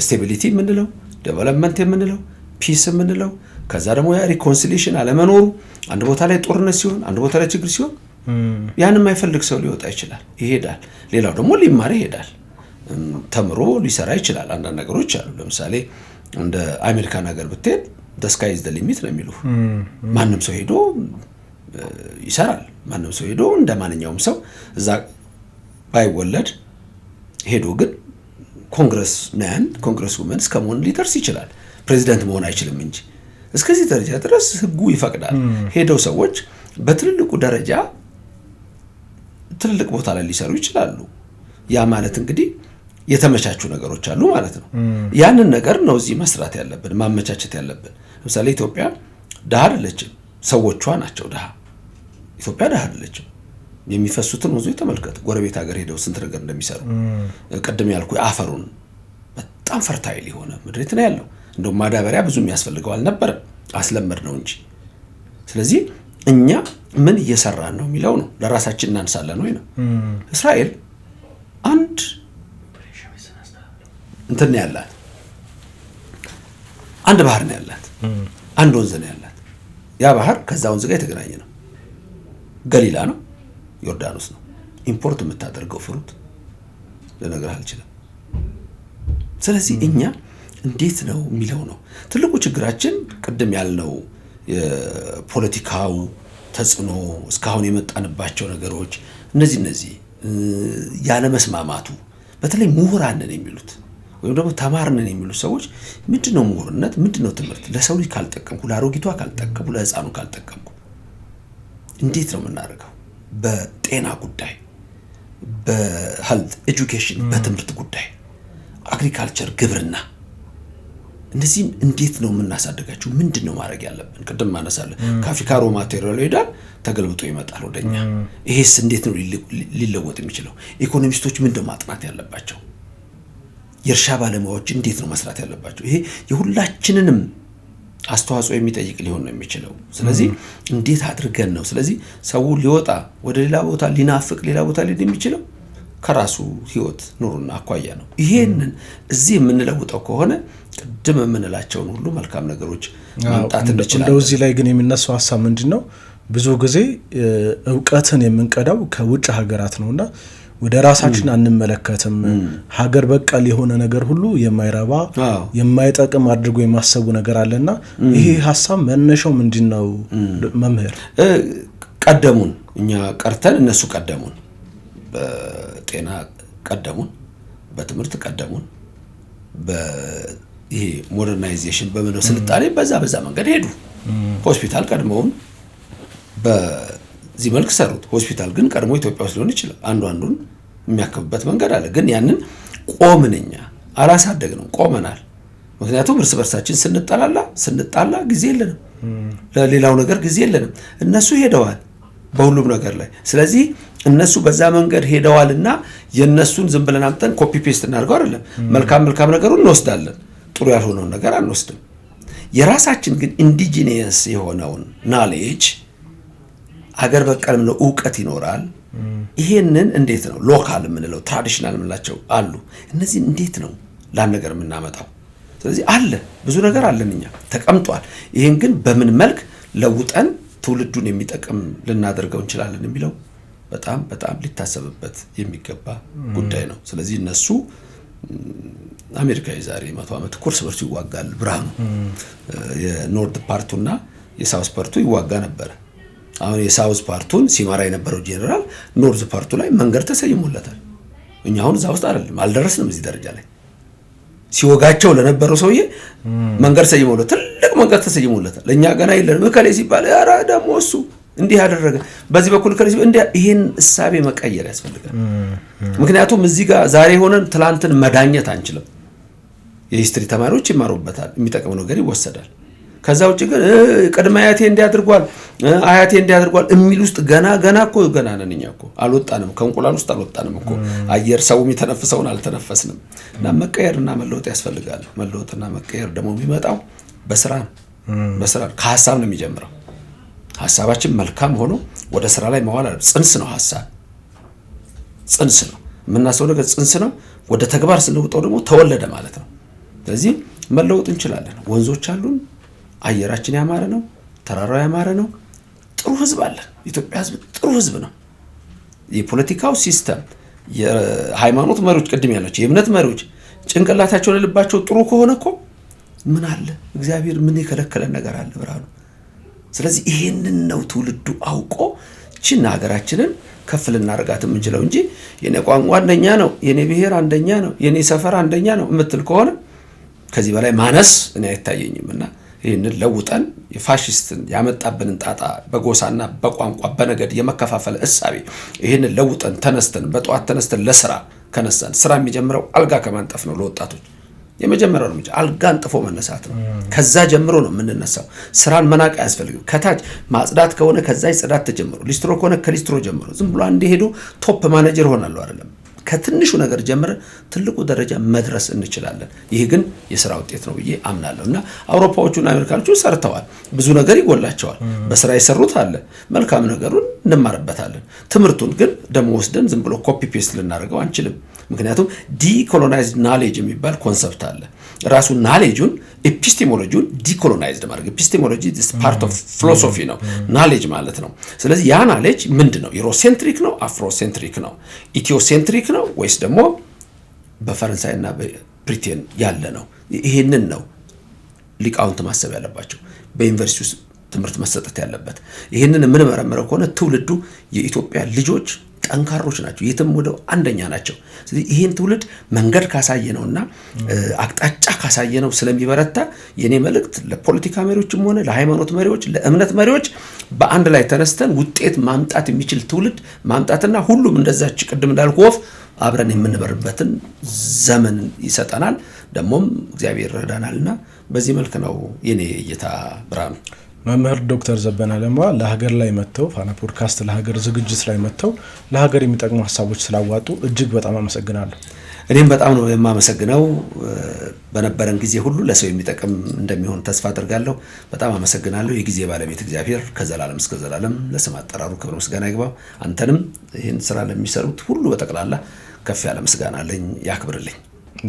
ስቴቢሊቲ የምንለው ዴቨሎፕመንት የምንለው ፒስ የምንለው ከዛ ደግሞ ያ ሪኮንሲሊሽን አለመኖሩ አንድ ቦታ ላይ ጦርነት ሲሆን አንድ ቦታ ላይ ችግር ሲሆን ያንን የማይፈልግ ሰው ሊወጣ ይችላል፣ ይሄዳል። ሌላው ደግሞ ሊማር ይሄዳል፣ ተምሮ ሊሰራ ይችላል። አንዳንድ ነገሮች አሉ። ለምሳሌ እንደ አሜሪካን ሀገር ብትሄድ the sky is the limit ነው የሚሉ። ማንም ሰው ሄዶ ይሰራል። ማንም ሰው ሄዶ እንደ ማንኛውም ሰው እዛ ባይወለድ ሄዶ ግን ኮንግረስ ውመን እስከ መሆን ሊደርስ ይችላል። ፕሬዚዳንት መሆን አይችልም እንጂ እስከዚህ ደረጃ ድረስ ህጉ ይፈቅዳል። ሄደው ሰዎች በትልልቁ ደረጃ ትልልቅ ቦታ ላይ ሊሰሩ ይችላሉ። ያ ማለት እንግዲህ የተመቻቹ ነገሮች አሉ ማለት ነው። ያንን ነገር ነው እዚህ መስራት ያለብን፣ ማመቻቸት ያለብን። ለምሳሌ ኢትዮጵያ ድሃ አይደለችም፣ ሰዎቿ ናቸው ድሃ። ኢትዮጵያ ድሃ አይደለችም። የሚፈሱትን ወንዞች ተመልከት። ጎረቤት ሀገር ሄደው ስንት ነገር እንደሚሰሩ ቅድም ያልኩ አፈሩን በጣም ፈርታይል የሆነ ምድሪት ነው ያለው። እንደው ማዳበሪያ ብዙ የሚያስፈልገው አልነበረም፣ አስለመድ ነው እንጂ። ስለዚህ እኛ ምን እየሰራን ነው የሚለው ነው። ለራሳችን እናንሳለን ወይ ነው። እስራኤል አንድ እንትን ያላት አንድ ባህር ነው ያላት፣ አንድ ወንዝ ነው ያላት። ያ ባህር ከዛ ወንዝ ጋር የተገናኘ ነው። ገሊላ ነው፣ ዮርዳኖስ ነው። ኢምፖርት የምታደርገው ፍሩት ልነግርህ አልችልም። ስለዚህ እኛ እንዴት ነው የሚለው ነው ትልቁ ችግራችን። ቅድም ያልነው የፖለቲካው ተጽዕኖ፣ እስካሁን የመጣንባቸው ነገሮች፣ እነዚህ ያለመስማማቱ፣ በተለይ ምሁራንን የሚሉት ወይም ደግሞ ተማርነን የሚሉ ሰዎች ምንድነው ምሁርነት፣ ምንድነው ትምህርት? ለሰው ልጅ ካልጠቀምኩ፣ ለአሮጊቷ ካልጠቀምኩ፣ ለህፃኑ ካልጠቀምኩ እንዴት ነው የምናደርገው? በጤና ጉዳይ፣ በሄልት ኤጁኬሽን፣ በትምህርት ጉዳይ፣ አግሪካልቸር፣ ግብርና፣ እነዚህን እንዴት ነው የምናሳድጋቸው? ምንድን ነው ማድረግ ያለብን? ቅድም ማነሳለ ከአፍሪካ ሮ ማቴሪያል ይሄዳል፣ ተገልብጦ ይመጣል ወደኛ። ይሄስ እንዴት ነው ሊለወጥ የሚችለው? ኢኮኖሚስቶች ምንድን ማጥናት ያለባቸው? የእርሻ ባለሙያዎች እንዴት ነው መስራት ያለባቸው? ይሄ የሁላችንንም አስተዋጽኦ የሚጠይቅ ሊሆን ነው የሚችለው። ስለዚህ እንዴት አድርገን ነው ስለዚህ ሰው ሊወጣ ወደ ሌላ ቦታ ሊናፍቅ ሌላ ቦታ ሊሄድ የሚችለው ከራሱ ህይወት ኑሮና አኳያ ነው። ይሄንን እዚህ የምንለውጠው ከሆነ ቅድም የምንላቸውን ሁሉ መልካም ነገሮች ማምጣት እንችላለን። እንደው እዚህ ላይ ግን የሚነሳው ሀሳብ ምንድነው? ብዙ ጊዜ እውቀትን የምንቀዳው ከውጭ ሀገራት ነውና ወደ ራሳችን አንመለከትም። ሀገር በቀል የሆነ ነገር ሁሉ የማይረባ የማይጠቅም አድርጎ የማሰቡ ነገር አለና ይሄ ሀሳብ መነሻው ምንድነው? መምህር ቀደሙን እኛ ቀርተን እነሱ ቀደሙን። በጤና ቀደሙን፣ በትምህርት ቀደሙን፣ በይሄ ሞደርናይዜሽን በመኖር ስልጣኔ በዛ መንገድ ሄዱ። ሆስፒታል ቀድመውን በዚህ መልክ ሰሩት። ሆስፒታል ግን ቀድሞ ኢትዮጵያ ውስጥ ሊሆን ይችላል። አንዱን የሚያከብበት መንገድ አለ። ግን ያንን ቆምንኛ አላሳደግንም፣ ቆመናል። ምክንያቱም እርስ በርሳችን ስንጣላ ጊዜ የለንም፣ ለሌላው ነገር ጊዜ የለንም። እነሱ ሄደዋል በሁሉም ነገር ላይ። ስለዚህ እነሱ በዛ መንገድ ሄደዋልና የነሱን ዝም ብለን አምጥተን ኮፒ ፔስት እናድርገው አይደለም። መልካም ነገሩን እንወስዳለን፣ ጥሩ ያልሆነውን ነገር አንወስድም። የራሳችን ግን ኢንዲጂኒየስ የሆነውን ናሌጅ ሀገር በቀልም ነው እውቀት ይኖራል። ይሄንን እንዴት ነው ሎካል የምንለው ትራዲሽናል የምንላቸው አሉ። እነዚህን እንዴት ነው ላን ነገር የምናመጣው? ስለዚህ አለ ብዙ ነገር አለን እኛ ተቀምጧል። ይሄን ግን በምን መልክ ለውጠን ትውልዱን የሚጠቅም ልናደርገው እንችላለን የሚለው በጣም ሊታሰብበት የሚገባ ጉዳይ ነው። ስለዚህ እነሱ አሜሪካዊ ዛሬ 100 ዓመት ኩርስ በርሱ ይዋጋል። ብርሃኑ የኖርድ ፓርቱና የሳውዝ ፓርቱ ይዋጋ ነበር። አሁን የሳውዝ ፓርቱን ሲመራ የነበረው ጄኔራል ኖርዝ ፓርቱ ላይ መንገድ ተሰይሞለታል። እኛ አሁን እዛ ውስጥ አይደለም፣ አልደረስንም እዚህ ደረጃ ላይ። ሲወጋቸው ለነበረው ሰውዬ መንገድ ተሰይሞለታል፣ ትልቅ መንገድ ተሰይሞለታል። ለኛ ገና የለንም። እከሌ ሲባል ኧረ ደግሞ እሱ እንዲህ ያደረገ በዚህ በኩል እከሌ ሲባል እንዲህ። ይሄን እሳቤ መቀየር ያስፈልጋል። ምክንያቱም እዚህ ጋር ዛሬ ሆነን ትላንትን መዳኘት አንችልም። የሂስትሪ ተማሪዎች ይማሩበታል፣ የሚጠቅመው ነገር ይወሰዳል። ከዛ ውጭ ግን ቅድመ አያቴ እንዲያድርጓል አያቴ እንዲያድርጓል የሚል ውስጥ ገና ነን እኛ እኮ አልወጣንም፣ ከእንቁላል ውስጥ አልወጣንም እኮ። አየር ሰው የሚተነፍሰውን አልተነፈስንም። እና መቀየርና መለወጥ ያስፈልጋል። መለወጥና መቀየር ደግሞ የሚመጣው በስራ ነው። ከሀሳብ ነው የሚጀምረው። ሀሳባችን መልካም ሆኖ ወደ ስራ ላይ መዋል አለ። ጽንስ ነው ሀሳብ፣ ጽንስ ነው የምናስበው ነገር ጽንስ ነው። ወደ ተግባር ስንወጣው ደግሞ ተወለደ ማለት ነው። ስለዚህ መለወጥ እንችላለን። ወንዞች አሉን፣ አየራችን ያማረ ነው፣ ተራራው ያማረ ነው። ጥሩ ህዝብ አለን። ኢትዮጵያ ህዝብ ጥሩ ህዝብ ነው። የፖለቲካው ሲስተም፣ የሃይማኖት መሪዎች፣ ቅድም ያላቸው የእምነት መሪዎች ጭንቅላታቸው ለልባቸው ጥሩ ከሆነ እኮ ምን አለ እግዚአብሔር ምን የከለከለን ነገር አለ? ብርሃኑ። ስለዚህ ይሄንን ነው ትውልዱ አውቆ እቺና ሀገራችንን ከፍ ልናረጋት የምንችለው እንጂ የኔ ቋንቋ አንደኛ ነው፣ የኔ ብሔር አንደኛ ነው፣ የኔ ሰፈር አንደኛ ነው የምትል ከሆነ ከዚህ በላይ ማነስ እኔ አይታየኝምና ይህንን ለውጠን የፋሽስትን ያመጣብንን ጣጣ በጎሳና በቋንቋ በነገድ የመከፋፈል እሳቤ ይህንን ለውጠን ተነስተን በጠዋት ተነስተን ለስራ ከነሳን፣ ስራ የሚጀምረው አልጋ ከማንጠፍ ነው። ለወጣቶች የመጀመሪያው እርምጃ አልጋ አንጥፎ መነሳት ነው። ከዛ ጀምሮ ነው የምንነሳው። ስራን መናቅ አያስፈልግም። ከታች ማጽዳት ከሆነ ከዛ ጽዳት ተጀምሮ፣ ሊስትሮ ከሆነ ከሊስትሮ ጀምሮ። ዝም ብሎ አንድ ሄዶ ቶፕ ማኔጀር ሆናለሁ አይደለም። ከትንሹ ነገር ጀምረ ትልቁ ደረጃ መድረስ እንችላለን። ይህ ግን የስራ ውጤት ነው ብዬ አምናለሁ። እና አውሮፓዎቹና አሜሪካኖቹ ሰርተዋል። ብዙ ነገር ይጎላቸዋል። በስራ የሰሩት አለ። መልካም ነገሩን እንማርበታለን። ትምህርቱን ግን ደግሞ ወስደን ዝም ብሎ ኮፒ ፔስት ልናደርገው አንችልም። ምክንያቱም ዲኮሎናይዝድ ናሌጅ የሚባል ኮንሰፕት አለ። ራሱ ናሌጁን ኤፒስቴሞሎጂውን ዲኮሎናይዝድ ማድረግ። ኤፒስቴሞሎጂ ፓርት ኦፍ ፊሎሶፊ ነው፣ ናሌጅ ማለት ነው። ስለዚህ ያ ናሌጅ ምንድን ነው? ዩሮሴንትሪክ ነው? አፍሮሴንትሪክ ነው? ኢትዮሴንትሪክ ነው? ወይስ ደግሞ በፈረንሳይና በብሪቴን ያለ ነው? ይሄንን ነው ሊቃውንት ማሰብ ያለባቸው። በዩኒቨርሲቲ ውስጥ ትምህርት መሰጠት ያለበት። ይሄንን የምንመረምረው ከሆነ ትውልዱ የኢትዮጵያ ልጆች ጠንካሮች ናቸው፣ የትም ወደው አንደኛ ናቸው። ስለዚህ ይህን ትውልድ መንገድ ካሳየነውና አቅጣጫ ካሳየነው ስለሚበረታ የኔ መልእክት ለፖለቲካ መሪዎችም ሆነ ለሃይማኖት መሪዎች፣ ለእምነት መሪዎች በአንድ ላይ ተነስተን ውጤት ማምጣት የሚችል ትውልድ ማምጣትና ሁሉም እንደዛች ቅድም እንዳልኩ ወፍ አብረን የምንበርበትን ዘመን ይሰጠናል። ደግሞም እግዚአብሔር ይረዳናልና በዚህ መልክ ነው የኔ እይታ። ብርሃኑ። መምህር ዶክተር ዘበነ ለማ ለሀገር ላይ መጥተው ፋና ፖድካስት ለሀገር ዝግጅት ላይ መጥተው ለሀገር የሚጠቅሙ ሀሳቦች ስላዋጡ እጅግ በጣም አመሰግናለሁ። እኔም በጣም ነው የማመሰግነው። በነበረን ጊዜ ሁሉ ለሰው የሚጠቅም እንደሚሆን ተስፋ አድርጋለሁ። በጣም አመሰግናለሁ። የጊዜ ባለቤት እግዚአብሔር ከዘላለም እስከ ዘላለም ለስም አጠራሩ ክብር ምስጋና ይግባው። አንተንም ይህን ስራ ለሚሰሩት ሁሉ በጠቅላላ ከፍ ያለ ምስጋና አለኝ፣ ያክብርልኝ።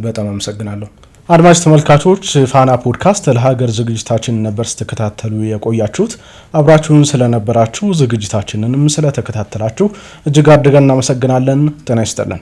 በጣም አመሰግናለሁ። አድማጭ ተመልካቾች ፋና ፖድካስት ለሀገር ዝግጅታችን ነበር ስትከታተሉ የቆያችሁት። አብራችሁን ስለነበራችሁ ዝግጅታችንንም ስለተከታተላችሁ እጅግ አድርገን እናመሰግናለን። ጤና ይስጥልን።